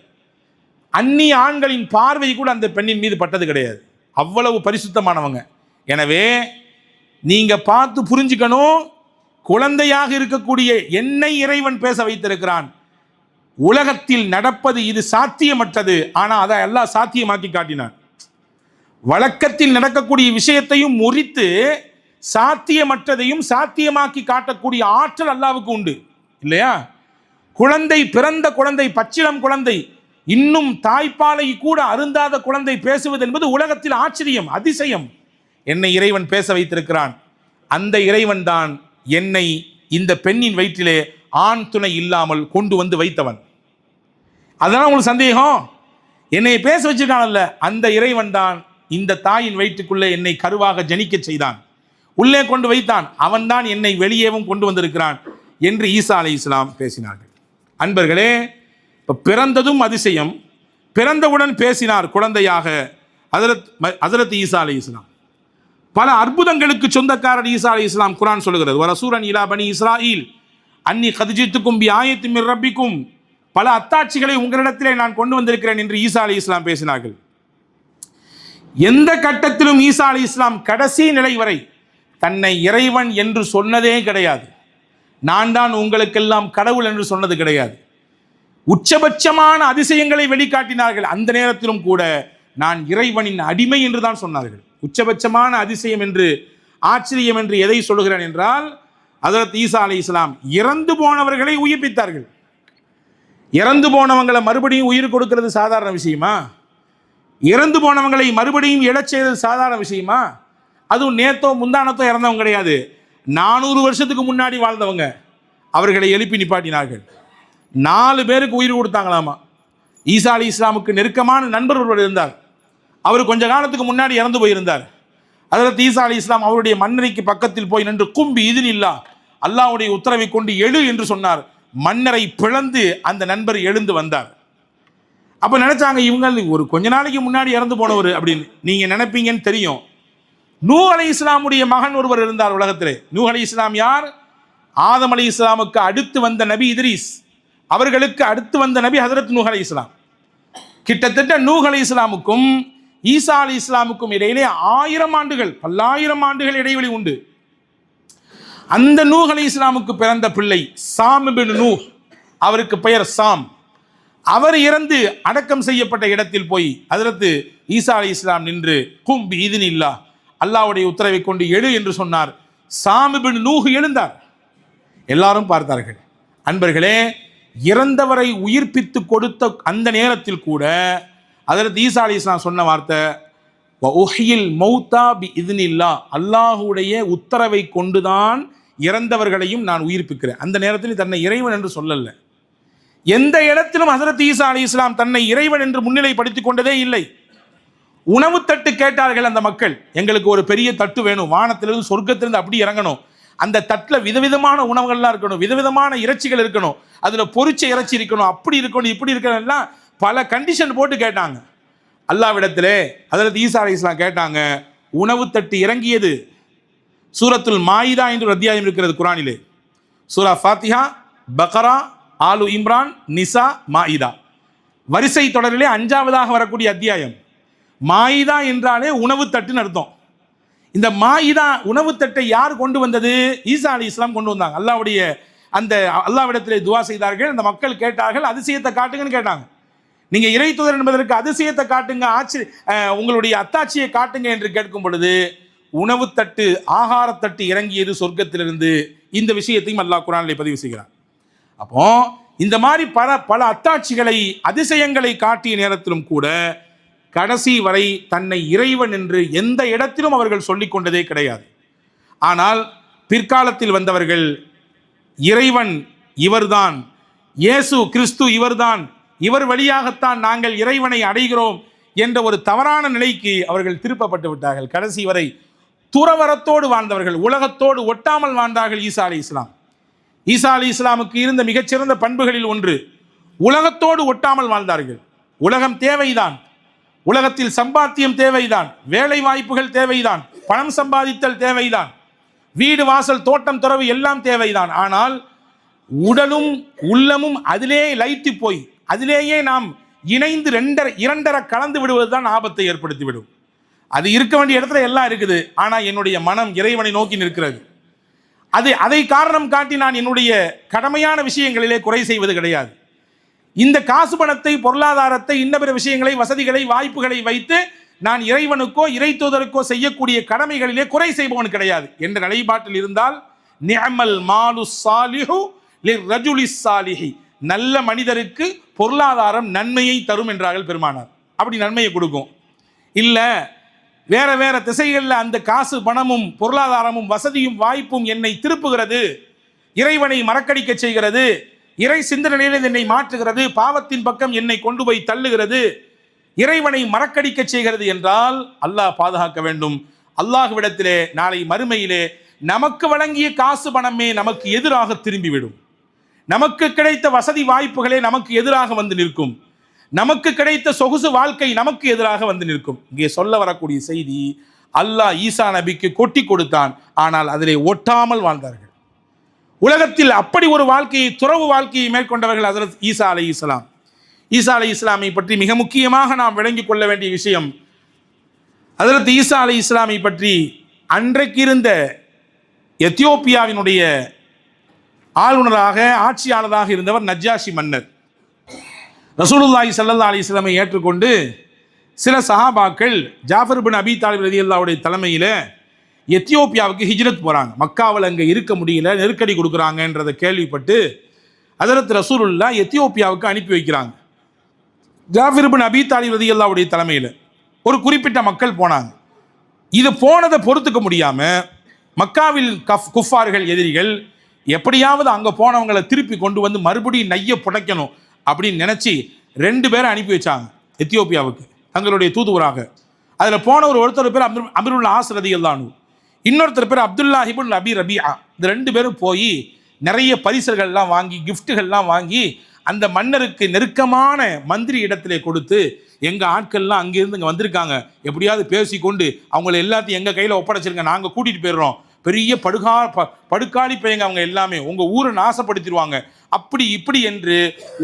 அந்நிய ஆண்களின் பார்வை கூட அந்த பெண்ணின் மீது பட்டது கிடையாது. அவ்வளவு பரிசுத்தமானவங்க. எனவே நீங்கள் பார்த்து புரிஞ்சுக்கணும், குழந்தையாக இருக்கக்கூடிய என்னை இறைவன் பேச வைத்திருக்கிறான். உலகத்தில் நடப்பது இது சாத்தியமற்றது, ஆனால் அதை எல்லாம் சாத்தியமாக்கி காட்டினான். வழக்கத்தில் நடக்கக்கூடிய விஷயத்தையும் முறித்து சாத்தியமற்றதையும் சாத்தியமாக்கி காட்டக்கூடிய ஆற்றல் அல்லாவுக்கு உண்டு இல்லையா? குழந்தை, பிறந்த குழந்தை, பச்சிளம் குழந்தை, இன்னும் தாய்ப்பாலை கூட அருந்தாத குழந்தை பேசுவது என்பது உலகத்தில் ஆச்சரியம், அதிசயம். என்னை இறைவன் பேச வைத்திருக்கிறான். அந்த இறைவன் தான் என்னை இந்த பெண்ணின் வயிற்றிலே ஆண் துணை இல்லாமல் கொண்டு வந்து வைத்தவன். அதனால் உங்களுக்கு சந்தேகம்? என்னை பேச வச்சிருக்கானல்ல, அந்த இறைவன் தான் இந்த தாயின் வயிற்றுக்குள்ளே என்னை கருவாக ஜனிக்க செய்தான், உள்ளே கொண்டு வைத்தான். அவன்தான் என்னை வெளியேவும் கொண்டு வந்திருக்கிறான் என்று ஈசா அலைஹிஸ்ஸலாம் பேசினார்கள். அன்பர்களே, இப்போ பிறந்ததும் அதிசயம், பிறந்தவுடன் பேசினார் குழந்தையாக ஹஸரத் ஈசா அலைஹிஸ்ஸலாம். பல அற்புதங்களுக்கு சொந்தக்காரர் ஈசா அலைஹிஸ்ஸலாம். குர்ஆன் சொல்லுகிறது, வரசூலன் இலா பனி இஸ்ராயில் அன்னி கத் ஜித்துக்கும் பி ஆயத்தின் மிர் ரப்பிக்கும், பல அத்தாட்சிகளை உங்களிடத்திலே நான் கொண்டு வந்திருக்கிறேன் என்று ஈசா அலைஹிஸ்ஸலாம் பேசினார்கள். எந்த கட்டத்திலும் ஈசா அலைஹிஸ்ஸலாம் கடைசி நிலை வரை தன்னை இறைவன் என்று சொன்னதே கிடையாது. நான் தான் உங்களுக்கெல்லாம் கடவுள் என்று சொன்னது கிடையாது. உச்சபட்சமான அதிசயங்களை வெளிக்காட்டினார்கள். அந்த நேரத்திலும் கூட நான் இறைவனின் அடிமை என்று தான் சொன்னார்கள். உச்சபட்சமான அதிசயம் என்று, ஆச்சரியம் என்று எதை சொல்லுகிறேன் என்றால், ஹஸரத் ஈசா அலைஹிஸ்ஸலாம் இறந்து போனவர்களை உயிர்ப்பித்தார்கள். இறந்து போனவங்களை மறுபடியும் உயிர் கொடுக்கிறது சாதாரண விஷயமா? இறந்து போனவங்களை மறுபடியும் எழச் செய்வது சாதாரண விஷயமா? அதுவும் நேத்தோ முந்தானத்தோ இறந்தவங்க கிடையாது, 400 வருஷத்துக்கு முன்னாடி வாழ்ந்தவங்க. அவர்களை எழுப்பி நிப்பாட்டினார்கள். 4 பேருக்கு உயிர் கொடுத்தாங்களாமா. ஈசா அலைஹிஸ்ஸலாமுக்கு நெருக்கமான நண்பர் ஒருவர் இருந்தார். அவர் கொஞ்ச காலத்துக்கு முன்னாடி இறந்து போயிருந்தார். ஹஸரத் ஈசா அலைஹிஸ்ஸலாம் அவருடைய மன்னரைக்கு பக்கத்தில் போய் நின்று, கும்பி இதினில்லா, அல்லாஹ்வுடைய உத்தரவை கொண்டு எழு என்று சொன்னார். மன்னரை பிளந்து அந்த நண்பர் எழுந்து வந்தார். அப்போ நினைச்சாங்க, இவங்க ஒரு கொஞ்ச நாளைக்கு முன்னாடி இறந்து போனவர் அப்படின்னு நீங்க நினைப்பீங்கன்னு தெரியும். நூஹ் அலைஹிஸ்ஸலாமுடைய மகன் ஒருவர் இருந்தார் உலகத்திலே. நூஹ் அலைஹிஸ்ஸலாம் யார்? ஆதம் அலைஹிஸ்ஸலாமுக்கு அடுத்து வந்த நபி இத்ரீஸ், அவர்களுக்கு அடுத்து வந்த நபி ஹஸரத் நூஹ் அலைஹிஸ்ஸலாம். கிட்டத்தட்ட நூஹ் அலைஹிஸ்ஸலாமுக்கும் ஈசா அலைஹிஸ்ஸலாமுக்கும் இடையிலே 1000 ஆண்டுகள், பல்லாயிரம் ஆண்டுகள் இடைவெளி உண்டு. அந்த நூஹ் அலைஹிஸ்ஸலாமுக்கு பிறந்த பிள்ளை சாம் இப்னு நூஹ், அவருக்கு பெயர் சாம். அவர் இறந்து அடக்கம் செய்யப்பட்ட இடத்தில் போய் ஹஸரத் ஈசா அலைஹிஸ்ஸலாம் நின்று, கும் பி இதினில்லா, அல்லாஹ்வுடைய உத்தரவை கொண்டு எழு என்று சொன்னார். சாம் இப்னு நூஹ் எழுந்தார். எல்லாரும் பார்த்தார்கள். அன்பர்களே, இறந்தவரை உயிர்ப்பித்து கொடுத்த அந்த நேரத்தில் கூட ஹஸரத் ஈசா அலைஹிஸ்ஸலாம் சொன்ன வார்த்தை, வஉஹியில் மௌதா பி இதினில்லா, அல்லாஹ்வுடைய உத்தரவை கொண்டுதான் இறந்தவர்களையும் நான் உயிர்ப்பிக்கிறேன். அந்த நேரத்தில் தன்னை இறைவன் என்று சொல்லல. எந்த இடத்திலும் ஹஸரத் ஈசா அலைஹிஸ்ஸலாம் தன்னை இறைவன் என்று முன்னிலைப்படுத்திக் கொண்டதே இல்லை. உணவு தட்டு கேட்டார்கள் அந்த மக்கள், எங்களுக்கு ஒரு பெரிய தட்டு வேணும், வானத்திலிருந்து சொர்க்கத்திலிருந்து அப்படி இறங்கணும், அந்த தட்டில் விதவிதமான உணவுகள்லாம் இருக்கணும், விதவிதமான இறைச்சிகள் இருக்கணும், அதில் பொரிச்ச இறைச்சி இருக்கணும், அப்படி இருக்கணும், இப்படி இருக்கணும்லாம் பல கண்டிஷன் போட்டு கேட்டாங்க. அல்லாஹ்விடத்திலே ஹஸரத் ஈசா அலைஹிஸ்ஸலாம் கேட்டாங்க. உணவு தட்டு இறங்கியது சூரத்துல் மாயிதா என்று ஒரு அத்தியாயம் இருக்கிறது குர்ஆனிலே. சூரா ஃபாத்திஹா, பக்ரா, ஆலு இம்ரான், நிசா, மாயிதா, வரிசை தொடரிலே 5ஆவதாக வரக்கூடிய அத்தியாயம். மாயிதா என்றாலே உணவு தட்டுன்னு அர்த்தம். இந்த மாயிதா உணவு தட்டை யார் கொண்டு வந்தது? ஈசா அலைஹிஸ்ஸலாம் கொண்டு வந்தாங்க. அல்லாஹ்வுடைய அந்த அல்லாஹ்விடத்திலே துஆ செய்தார்கள். அந்த மக்கள் கேட்டார்கள், அதிசயத்தை காட்டுங்கன்னு கேட்டாங்க. நீங்க இறை தூதர் என்பதற்கு அதிசயத்தை காட்டுங்க, உங்களுடைய அத்தாட்சியை காட்டுங்க என்று கேட்கும் பொழுது உணவு தட்டு ஆகாரத்தட்டு இறங்கியது சொர்க்கத்திலிருந்து. இந்த விஷயத்தையும் அல்லாஹ் குர்ஆனிலே பதிவு செய்கிறார். அப்போ இந்த மாதிரி பல அத்தாட்சிகளை அதிசயங்களை காட்டிய நேரத்திலும் கூட கடைசி வரை தன்னை இறைவன் என்று எந்த இடத்திலும் அவர்கள் சொல்லிக் கொண்டதே கிடையாது. ஆனால் பிற்காலத்தில் வந்தவர்கள் இறைவன் இவர்தான், இயேசு கிறிஸ்து இவர்தான், இவர் வழியாகத்தான் நாங்கள் இறைவனை அடைகிறோம் என்ற ஒரு தவறான நிலைக்கு அவர்கள் திருப்பப்பட்டு விட்டார்கள். கடைசி வரை துறவரத்தோடு வாழ்ந்தவர்கள், உலகத்தோடு ஒட்டாமல் வாழ்ந்தார்கள். ஈசா அலி இஸ்லாம், ஈசா அலி இஸ்லாமுக்கு இருந்த மிகச்சிறந்த பண்புகளில் ஒன்று, உலகத்தோடு ஒட்டாமல் வாழ்ந்தார்கள். உலகம் தேவைதான், உலகத்தில் சம்பாத்தியம் தேவைதான், வேலை வாய்ப்புகள் தேவைதான், பணம் சம்பாதித்தல் தேவைதான், வீடு வாசல் தோட்டம் துறவு எல்லாம் தேவைதான். ஆனால் உடலும் உள்ளமும் அதிலே லயித்து போய் அதிலேயே நாம் இணைந்து இரண்டரை கலந்து விடுவதுதான் ஆபத்தை ஏற்படுத்திவிடும். அது இருக்க வேண்டிய இடத்துல எல்லாம் இருக்குது, ஆனால் என்னுடைய மனம் இறைவனை நோக்கி நிற்கிறது. அதை காரணம் காட்டி நான் என்னுடைய கடமையான விஷயங்களிலே குறை செய்வது கிடையாது. இந்த காசு பணத்தை, பொருளாதாரத்தை, இன்ன பிற விஷயங்களை, வசதிகளை, வாய்ப்புகளை வைத்து நான் இறைவனுக்கோ இறை தூதருக்கோ செய்யக்கூடிய கடமைகளிலே குறை செய்பவன் கிடையாது என்ற நிலைப்பாட்டில் இருந்தால் நிஅமல் மாலு சாலிஹு லிர்ரஜுலி சாலிஹி, நல்ல மனிதருக்கு பொருளாதாரம் நன்மையை தரும் என்றார்கள் பெருமானார். அப்படி நன்மையை கொடுக்கும். இல்லை வேற வேற திசைகளில் அந்த காசு பணமும் பொருளாதாரமும் வசதியும் வாய்ப்பும் என்னை திருப்புகிறது, இறைவனை மறக்கடிக்க செய்கிறது, இறை சிந்தனையில் என்னை மாற்றுகிறது, பாவத்தின் பக்கம் என்னை கொண்டு போய் தள்ளுகிறது, இறைவனை மறக்கடிக்க செய்கிறது என்றால் அல்லாஹ் பாதுகாக்க வேண்டும். அல்லாஹ்விடத்திலே நாளை மறுமையிலே நமக்கு வழங்கிய காசு பணமே நமக்கு எதிராக திரும்பிவிடும். நமக்கு கிடைத்த வசதி வாய்ப்புகளே நமக்கு எதிராக வந்து நிற்கும். நமக்கு கிடைத்த சொகுசு வாழ்க்கை நமக்கு எதிராக வந்து நிற்கும். இங்கே சொல்ல வரக்கூடிய செய்தி, அல்லாஹ் ஈசா நபிக்கு கொட்டி கொடுத்தான், ஆனால் அதிலே ஒட்டாமல் வாழ்ந்தார்கள். உலகத்தில் அப்படி ஒரு வாழ்க்கையை, துறவு வாழ்க்கையை மேற்கொண்டவர்கள் ஹஜ்ரத் ஈசா அலைஹிஸ்ஸலாம். ஈசா அலைஹிஸ்ஸலாமை பற்றி மிக முக்கியமாக நாம் விளங்கிக் கொள்ள வேண்டிய விஷயம், ஹஜ்ரத் ஈசா அலைஹிஸ்ஸலாமை பற்றி அன்றைக்கு இருந்த எத்தியோப்பியாவினுடைய ஆளுநராக, ஆட்சியாளராக இருந்தவர் நஜ்ஜாஷி மன்னர். ரசூலுல்லாஹி ஸல்லல்லாஹு அலைஹி வஸல்லம் ஏற்றுக்கொண்டு சில சஹாபாக்கள் ஜாஃபர் பின் அபி தாலிப் ரலியல்லாஹுடைய தலைமையில் எத்தியோப்பியாவுக்கு ஹிஜ்ரத் போகிறாங்க. மக்காவில் அங்கே இருக்க முடியல, நெருக்கடி கொடுக்குறாங்கன்றதை கேள்விப்பட்டு ஹஜ்ரத் ரசூலுல்லாஹ் எத்தியோப்பியாவுக்கு அனுப்பி வைக்கிறாங்க. ஜாஃபர் பின் அபி தாலிப் ரலியல்லாஹுடைய தலைமையில் ஒரு குறிப்பிட்ட மக்கள் போனாங்க. இது போனதை பொறுத்துக்க முடியாமல் மக்காவில் குஃபார்கள், எதிரிகள் எப்படியாவது அங்கே போனவங்களை திருப்பி கொண்டு வந்து மறுபடியும் நைய புடைக்கணும் அப்படின்னு நினச்சி 2 பேரை அனுப்பி வச்சாங்க எத்தியோப்பியாவுக்கு தங்களுடைய தூதுவராக. அதில் போனவர் ஒருத்தர் பேர் அம்ருல் ஆஸ் ரலியல்லாஹு அன்ஹு, இன்னொருத்தர் பேர் அப்துல்லாஹ் இப்னு அபி ரபியா. இந்த 2 பேரும் போய் நிறைய பரிசுகள்லாம் வாங்கி, கிஃப்ட்டுகள்லாம் வாங்கி அந்த மன்னருக்கு நெருக்கமான மந்திரி இடத்திலே கொடுத்து, எங்கள் ஆட்கள்லாம் அங்கேருந்து இங்கே வந்திருக்காங்க, எப்படியாவது பேசிக்கொண்டு அவங்கள எல்லாத்தையும் எங்கள் கையில் ஒப்படைச்சிருங்க, நாங்கள் கூட்டிகிட்டு போயிடுறோம், பெரிய படுகாலி பையங்க அவங்க எல்லாமே, உங்கள் ஊரை நாசப்படுத்திடுவாங்க, அப்படி இப்படி என்று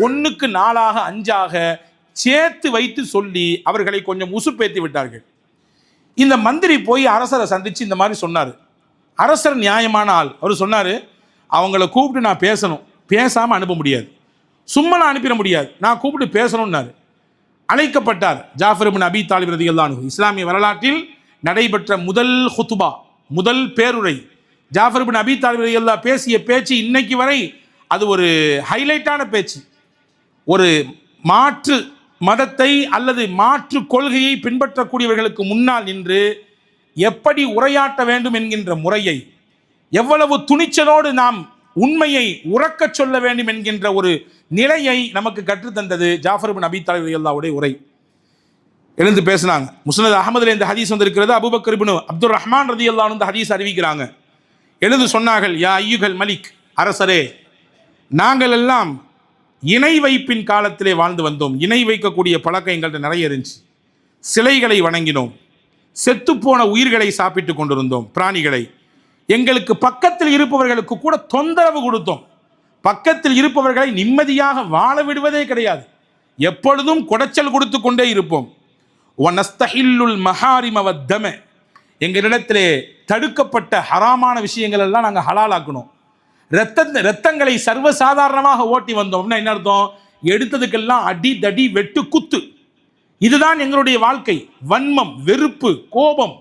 1க்கு 4ஆக 5ஆக சேர்த்து வைத்து சொல்லி அவர்களை கொஞ்சம் உசுப்பேற்றி விட்டார்கள். இந்த மந்திரி போய் அரசரை சந்தித்து இந்த மாதிரி சொன்னார். அரசர் நியாயமான ஆள், அவர் சொன்னார், அவங்கள கூப்பிட்டு நான் பேசணும், பேசாமல் அனுப்ப முடியாது, சும்மா நான் அனுப்பிட முடியாது, நான் கூப்பிட்டு பேசணும்னாரு. அழைக்கப்பட்டார் ஜாஃபர் இப்னு அபி தாலிப் ரலியல்லாஹு அன்ஹு. இஸ்லாமிய வரலாற்றில் நடைபெற்ற முதல் ஹுத்பா, முதல் பேருரை, ஜாஃபர் இப்னு அபி தாலிப் ரலியல்லாஹு பேசிய பேச்சு இன்னைக்கு வரை அது ஒரு ஹைலைட்டான பேச்சு. ஒரு மாற்று மதத்தை அல்லது மாற்று கொள்கையை பின்பற்றக்கூடியவர்களுக்கு முன்னால் நின்று எப்படி உரையாற்ற வேண்டும் என்கின்ற முறையை, எவ்வளவு துணிச்சலோடு நாம் உண்மையை உறக்கச் சொல்ல வேண்டும் என்கின்ற ஒரு நிலையை நமக்கு கற்றுத்தந்தது ஜாஃபர் இப்னு அபி தாலிப் ரலியல்லாஹுடைய உரை. எழுந்து பேசினாங்க. முஸ்னத் அஹமதுல இந்த ஹதீஸ் வந்திருக்கிறது. அபூபக்கர் இப்னு அப்துர் ரஹ்மான் ரலியல்லாஹு அன்ஹு இந்த ஹதீஸ் அறிவிக்கிறாங்க. எழுந்து சொன்னார்கள், யா ஐயுகல் மலிக், அரசரே, நாங்கள் எல்லாம் இணை வைப்பின் காலத்திலே வாழ்ந்து வந்தோம். இணை வைக்கக்கூடிய பழக்கம் எங்கள்கிட்ட நிறைய இருந்துச்சு. சிலைகளை வணங்கினோம், செத்துப்போன உயிர்களை சாப்பிட்டு கொண்டிருந்தோம், பிராணிகளை. எங்களுக்கு பக்கத்தில் இருப்பவர்களுக்கு கூட தொந்தரவு கொடுத்தோம். பக்கத்தில் இருப்பவர்களை நிம்மதியாக வாழ விடுவதே கிடையாது. எப்பொழுதும் குடைச்சல் கொடுத்து கொண்டே இருப்போம். ஒனஸ்தஹில்லுல் மஹாரிம வத்தம, எங்களிடத்திலே தடுக்கப்பட்ட ஹராமான விஷயங்கள் எல்லாம் நாங்கள் ஹலாலாக்கணும். இரத்தங்களை சர்வசாதாரணமாக ஓட்டி வந்தோம்னா என்ன அர்த்தம்? எடுத்ததுக்கெல்லாம் அடி தடி வெட்டு குத்து. இதுதான் எங்களுடைய வாழ்க்கை. வன்மம், வெறுப்பு, கோபம்,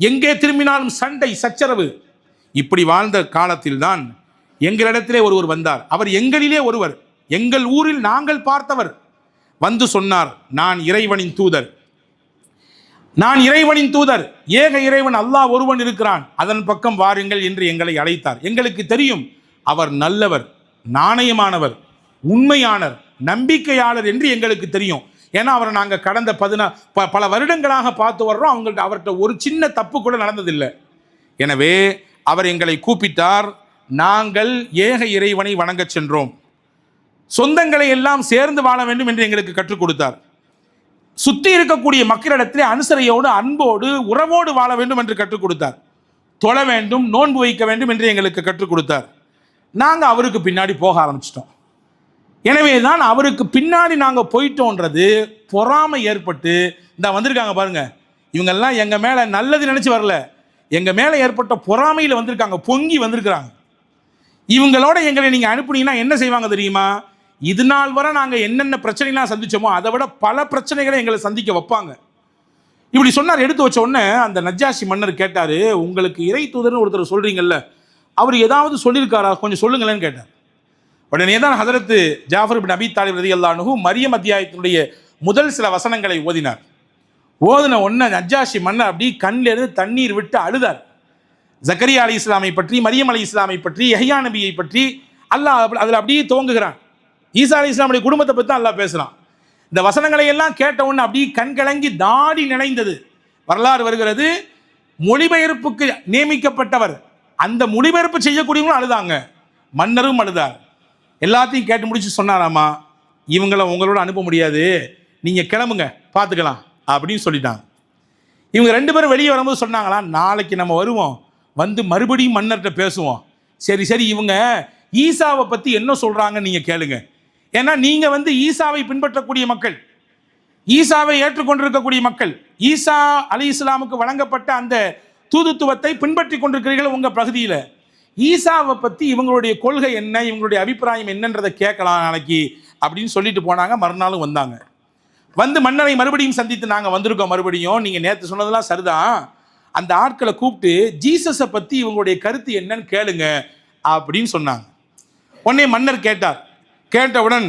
எங்கே திரும்பினாலும் சண்டை சச்சரவு. இப்படி வாழ்ந்த காலத்தில் தான் எங்களிடத்திலே ஒருவர் வந்தார். அவர் எங்களிலே ஒருவர், எங்கள் ஊரில் நாங்கள் பார்த்தவர். வந்து சொன்னார், நான் இறைவனின் தூதர், நான் இறைவனின் தூதர், ஏக இறைவன் அல்லாஹ் ஒருவன் இருக்கிறான், அதன் பக்கம் வாருங்கள் என்று எங்களை அழைத்தார். எங்களுக்கு தெரியும் அவர் நல்லவர், நாணயமானவர், உண்மையானவர், நம்பிக்கையாளர் என்று எங்களுக்கு தெரியும். ஏன்னா அவரை நாங்கள் கடந்த பல வருடங்களாக பார்த்து வர்றோம். அவர்கிட்ட ஒரு சின்ன தப்பு கூட நடந்ததில்லை. எனவே அவர் எங்களை கூப்பிட்டார். நாங்கள் ஏக இறைவனை வணங்க சென்றோம். சொந்தங்களை எல்லாம் சேர்ந்து வாழ வேண்டும் என்று எங்களுக்கு கற்றுக் கொடுத்தார். சுற்றி இருக்கக்கூடிய மக்களிடத்திலே அனுசரையோடு, அன்போடு, உறவோடு வாழ வேண்டும் என்று கற்றுக் கொடுத்தார். தொழ வேண்டும், நோன்பு வைக்க வேண்டும் என்று எங்களுக்கு கற்றுக் கொடுத்தார். நாங்கள் அவருக்கு பின்னாடி போக ஆரம்பிச்சிட்டோம். எனவே தான் அவருக்கு பின்னாடி நாங்கள் போயிட்டோன்றது பொறாமை ஏற்பட்டு, இந்த வந்திருக்காங்க பாருங்க, இவங்கெல்லாம் எங்கள் மேலே நல்லது நினச்சி வரல, எங்கள் மேலே ஏற்பட்ட பொறாமையில் வந்திருக்காங்க, பொங்கி வந்திருக்கிறாங்க. இவங்களோட எங்களை நீங்கள் அனுப்புனீங்கன்னா என்ன செய்வாங்க தெரியுமா? இது நாள் வரை நாங்கள் என்னென்ன பிரச்சனைலாம் சந்திச்சோமோ அதை விட பல பிரச்சனைகளை எங்களை சந்திக்க வைப்பாங்க. இப்படி சொன்னார். எடுத்து வச்ச உடனே அந்த நஜ்ஜாஷி மன்னர் கேட்டார், உங்களுக்கு இறை தூதர்னு ஒருத்தர் சொல்கிறீங்கல்ல, அவர் ஏதாவது சொல்லியிருக்காரா, கொஞ்சம் சொல்லுங்களேன்னு கேட்டார். உடனே தான் ஹதரத்து ஜாஃபர் பின் அபி தாலிப் ரலியல்லாஹு அன்ஹு மரியம் அத்தியாயத்தினுடைய முதல் சில வசனங்களை ஓதினார். ஓதின உடனே நஜ்ஜாஷி மன்னர் அப்படி கண்ணிலிருந்து தண்ணீர் விட்டு அழுதார். ஜக்கரியா அலி இஸ்லாமை பற்றி, மரியம் அலி இஸ்லாமை பற்றி, யஹ்யா நபியை பற்றி அல்லாஹ் அதில் அப்படியே துவங்குகிறான். ஈசா அலி இஸ்லாமுடைய குடும்பத்தை பற்றி தான் அல்லாஹ் பேசுகிறான். இந்த வசனங்களை எல்லாம் கேட்ட உடனே அப்படியே கண் கலங்கி தாடி நினைந்தது. வரலாறு வருகிறது, மொழிபெயர்ப்புக்கு நியமிக்கப்பட்டவர், அந்த மொழிபெயர்ப்பு செய்யக்கூடியவங்களும் அழுதாங்க, மன்னரும் அழுதார். எல்லாத்தையும் கேட்டு முடிச்சு சொன்னாராமா, இவங்களை உங்களோட அனுப்ப முடியாது, நீங்கள் கிளம்புங்க, பார்த்துக்கலாம் அப்படின்னு சொல்லிட்டாங்க. இவங்க 2 பேரும் வெளியே வரும்போது சொன்னாங்களா, நாளைக்கு நம்ம வருவோம், வந்து மறுபடியும் மன்னர்கிட்ட பேசுவோம். சரி சரி, இவங்க ஈசாவை பற்றி என்ன சொல்கிறாங்கன்னு நீங்கள் கேளுங்க. ஏன்னா நீங்கள் வந்து ஈசாவை பின்பற்றக்கூடிய மக்கள், ஈசாவை ஏற்றுக்கொண்டிருக்கக்கூடிய மக்கள், ஈசா அலி இஸ்லாமுக்கு வழங்கப்பட்ட அந்த தூதுத்துவத்தை பின்பற்றி கொண்டிருக்கிறீர்கள் உங்கள் பகுதியில். ஈசாவை பற்றி இவங்களுடைய கொள்கை என்ன, இவங்களுடைய அபிப்பிராயம் என்னன்றதை கேட்கலாம் நாளைக்கு அப்படின்னு சொல்லிட்டு போனாங்க. மறுநாளும் வந்தாங்க. வந்து மன்னரை மறுபடியும் சந்தித்து, நாங்கள் வந்திருக்கோம் மறுபடியும், நீங்கள் நேற்று சொன்னதெல்லாம் சரிதான், அந்த ஆட்களை கூப்பிட்டு ஜீசஸை பற்றி இவங்களுடைய கருத்து என்னன்னு கேளுங்க அப்படின்னு சொன்னாங்க. உடனே மன்னர் கேட்டார். கேட்டவுடன்,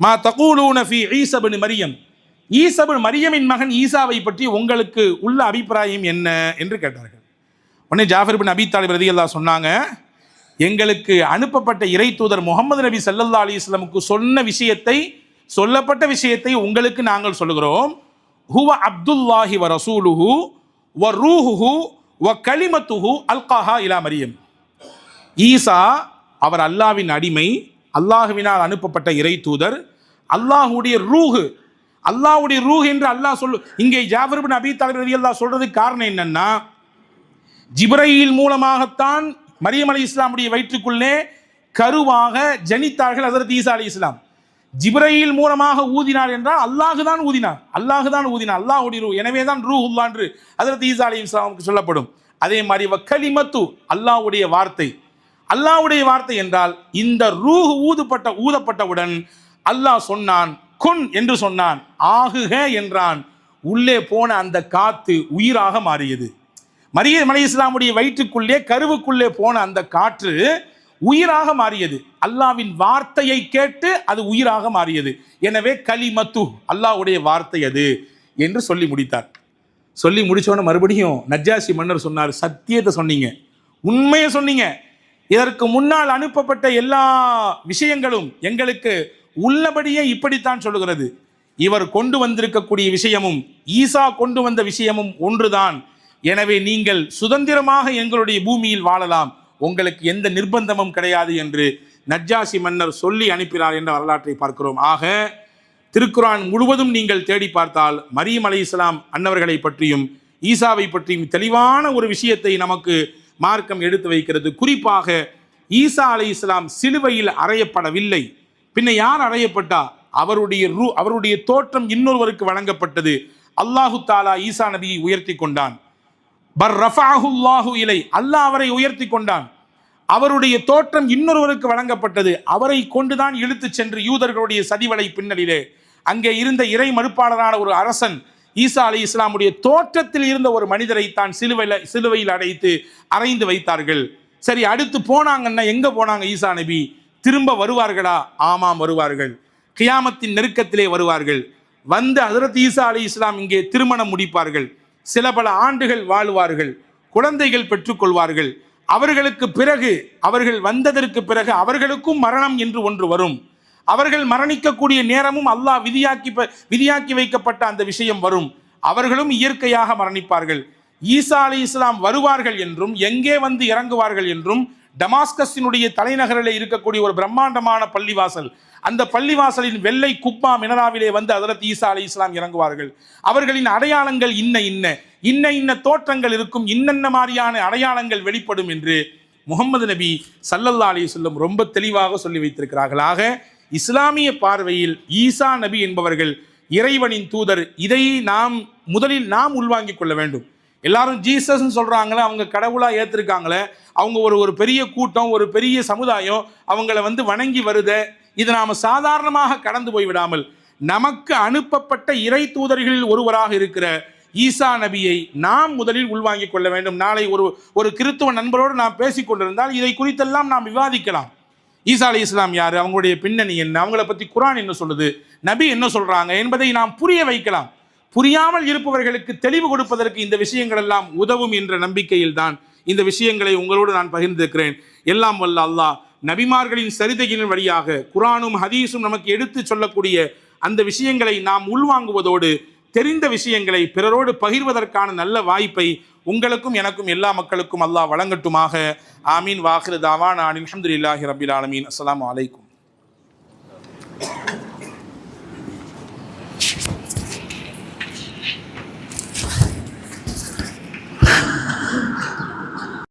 மா தகூலூன ஃபீ ஈஸா இப்னு மரியம், ஈஸா இப்னு மரியமின் மகன் ஈசாவை பற்றி உங்களுக்கு உள்ள அபிப்பிராயம் என்ன என்று கேட்டார்கள். உடனே ஜாஃபர் பின் அபி தாலிப் ரலியல்லாஹு சொன்னாங்க, எங்களுக்கு அனுப்பப்பட்ட இறை தூதர் முகமது நபி ஸல்லல்லாஹு அலைஹி வஸல்லமுக்கு சொன்ன விஷயத்தை, சொல்லப்பட்ட விஷயத்தை உங்களுக்கு நாங்கள் சொல்லுகிறோம். ஹுவ அப்துல்லாஹி வ ரசூலுஹு வ ரூஹுஹு வ கலிமத்துஹு அல்காஹா இலா மரியம். ஈசா அவர் அல்லாஹ்வின் அடிமை, அல்லாஹ்வினால் அனுப்பப்பட்ட இறை தூதர், அல்லாஹ்வுடைய ரூஹு, அல்லாஹ்வுடைய ரூஹ் என்று அல்லாஹ் சொல்லு. இங்கே ஜாஃபர் பின் அபி தாலிப் ரலியல்லாஹு சொல்றதுக்கு காரணம் என்னன்னா, ஜிப்ரீல் மூலமாகத்தான் மரியம் அலி இஸ்லாமுடைய வயிற்றுக்குள்ளே கருவாக ஜனித்தார்கள் ஹஸரத் ஈசா அலி இஸ்லாம். ஜிப்ரீல் மூலமாக ஊதினார் என்றால் அல்லாஹ் தான் ஊதினார், அல்லாஹ் தான் ஊதினார், அல்லாஹ்வுடைய ரூஹ். எனவே தான் ரூஹுல்லாஹ் என்று ஹஸரத் ஈசா அலி இஸ்லாமுக்கு சொல்லப்படும். அதே மாதிரி வக்கலிமத்து, அல்லாஹ்வுடைய வார்த்தை. அல்லாஹ்வுடைய வார்த்தை என்றால் இந்த ரூஹ் ஊதப்பட்டவுடன் அல்லாஹ் சொன்னான், குன் என்று சொன்னான், ஆகுக என்றான். உள்ளே போன அந்த காத்து உயிராக மாறியது. மரியம் அலி இஸ்லாமுடைய வயிற்றுக்குள்ளே, கருவுக்குள்ளே போன அந்த காற்று உயிராக மாறியது. அல்லாஹ்வின் வார்த்தையை கேட்டு அது உயிராக மாறியது. எனவே கலிமத்து, அல்லாஹ்வுடைய வார்த்தை அது என்று சொல்லி முடித்தார். சொல்லி முடிச்சோன்னு மறுபடியும் நஜ்ஜாஷி மன்னர் சொன்னார், சத்தியத்தை சொன்னீங்க, உண்மையை சொன்னீங்க. இதற்கு முன்னால் அனுப்பப்பட்ட எல்லா விஷயங்களும் எங்களுக்கு உள்ளபடியே இப்படித்தான் சொல்லுகிறது. இவர் கொண்டு வந்திருக்கக்கூடிய விஷயமும் ஈசா கொண்டு வந்த விஷயமும் ஒன்றுதான். எனவே நீங்கள் சுதந்திரமாக எங்களுடைய பூமியில் வாழலாம், உங்களுக்கு எந்த நிர்பந்தமும் கிடையாது என்று நஜ்ஜாஷி மன்னர் சொல்லி அனுப்பினார் என்ற வரலாற்றை பார்க்கிறோம். ஆக திருக்குர்ஆன் முழுவதும் நீங்கள் தேடி பார்த்தால் மரியம் அலைஹிஸ்ஸலாம் அன்னவர்களை பற்றியும் ஈசாவை பற்றியும் தெளிவான ஒரு விஷயத்தை நமக்கு மார்க்கம் எடுத்து வைக்கிறது. குறிப்பாக ஈசா அலைஹிஸ்ஸலாம் சிலுவையில் அறையப்படவில்லை. பின்ன யார் அறையப்பட்டா? அவருடைய தோற்றம் இன்னொருவருக்கு வழங்கப்பட்டது. அல்லாஹு தாலா ஈசா நபியை உயர்த்தி கொண்டான். பர் ரஃபஅஹுல்லாஹு இலை, அல்லாஹ் அவரை உயர்த்தி கொண்டான். அவருடைய தோற்றம் இன்னொருவருக்கு வழங்கப்பட்டது. அவரை கொண்டுதான் இழுத்து சென்று யூதர்களுடைய சதிவலை பின்னலிலே அங்கே இருந்த இறை மறுப்பாளரான ஒரு அரசன் ஈசா அலை இஸ்லாமுடைய தோற்றத்தில் இருந்த ஒரு மனிதரை தான் சிலுவையில் அடைத்து அறைந்து வைத்தார்கள். சரி, அடுத்து போனாங்கன்னா எங்க போனாங்க ஈசா நபி? திரும்ப வருவார்களா? ஆமாம், வருவார்கள். கியாமத்தின் நெருக்கத்திலே வருவார்கள். வந்து ஹஜ்ரத் ஈசா அலை இஸ்லாம் இங்கே திருமணம் முடிப்பார்கள். சில பல ஆண்டுகள் வாழ்வார்கள். குழந்தைகள் பெற்றுக்கொள்வார்கள். அவர்களுக்கு பிறகு, அவர்கள் வந்ததற்கு பிறகு அவர்களுக்கும் மரணம் என்று ஒன்று வரும். அவர்கள் மரணிக்கக்கூடிய நேரமும் அல்லாஹ் விதியாக்கி வைக்கப்பட்ட அந்த விஷயம் வரும். அவர்களும் இயற்கையாக மரணிப்பார்கள். ஈசா அலை இஸ்லாம் வருவார்கள் என்றும் எங்கே வந்து இறங்குவார்கள் என்றும் டமாஸ்கஸினுடைய தலைநகரில் இருக்கக்கூடிய ஒரு பிரம்மாண்டமான பள்ளிவாசல், அந்த பள்ளிவாசலின் வெள்ளை குப்பா மினராவிலே வந்து ஹஜ்ரத் ஈசா அலை இஸ்லாம் இறங்குவார்கள். அவர்களின் அடையாளங்கள் இன்ன தோற்றங்கள் இருக்கும், இன்னென்ன மாதிரியான அடையாளங்கள் வெளிப்படும் என்று முகமது நபி ஸல்லல்லாஹு அலைஹி வஸல்லம் ரொம்ப தெளிவாக சொல்லி வைத்திருக்கிறார்கள். ஆக இஸ்லாமிய பார்வையில் ஈசா நபி என்பவர்கள் இறைவனின் தூதர். இதை முதலில் நாம் உள்வாங்கிக் கொள்ள வேண்டும். எல்லாரும் ஜீசஸ் சொல்றாங்களே, அவங்க கடவுளா ஏற்றிருக்காங்களே, அவங்க ஒரு பெரிய கூட்டம், ஒரு பெரிய சமுதாயம் அவங்கள வந்து வணங்கி வருத, இதை நாம சாதாரணமாக கடந்து போய்விடாமல் நமக்கு அனுப்பப்பட்ட இறை தூதர்களில் ஒருவராக இருக்கிற ஈசா நபியை நாம் முதலில் உள்வாங்கிக் கொள்ள வேண்டும். நாளை ஒரு கிறித்துவ நண்பரோடு நாம் பேசிக் கொண்டிருந்தால் இதை குறித்தெல்லாம் நாம் விவாதிக்கலாம். ஈசா அலை இஸ்லாம் யாரு, அவங்களுடைய பின்னணி என்ன, அவங்கள பற்றி குர்ஆன் என்ன சொல்லுது, நபி என்ன சொல்றாங்க என்பதை நாம் புரிய வைக்கலாம். புரியாமல் இருப்பவர்களுக்கு தெளிவு கொடுப்பதற்கு இந்த விஷயங்கள் எல்லாம் உதவும் என்ற நம்பிக்கையில் தான் இந்த விஷயங்களை உங்களோடு நான் பகிர்ந்திருக்கிறேன். எல்லாம் வல்ல அல்லாஹ் நபிமார்களின் சரிதையின் வழியாக குர்ஆனும் ஹதீஸும் நமக்கு எடுத்து சொல்லக்கூடிய அந்த விஷயங்களை நாம் உள்வாங்குவதோடு தெரிந்த விஷயங்களை பிறரோடு பகிர்வதற்கான நல்ல வாய்ப்பை உங்களுக்கும் எனக்கும் எல்லா மக்களுக்கும் அல்லாஹ் வழங்கட்டுமாக. ஆமீன். வாஹிரு தாவானா அல்ஹம்துலில்லாஹி ரப்பில் ஆலமீன். அஸ்ஸலாமு அலைக்கும்.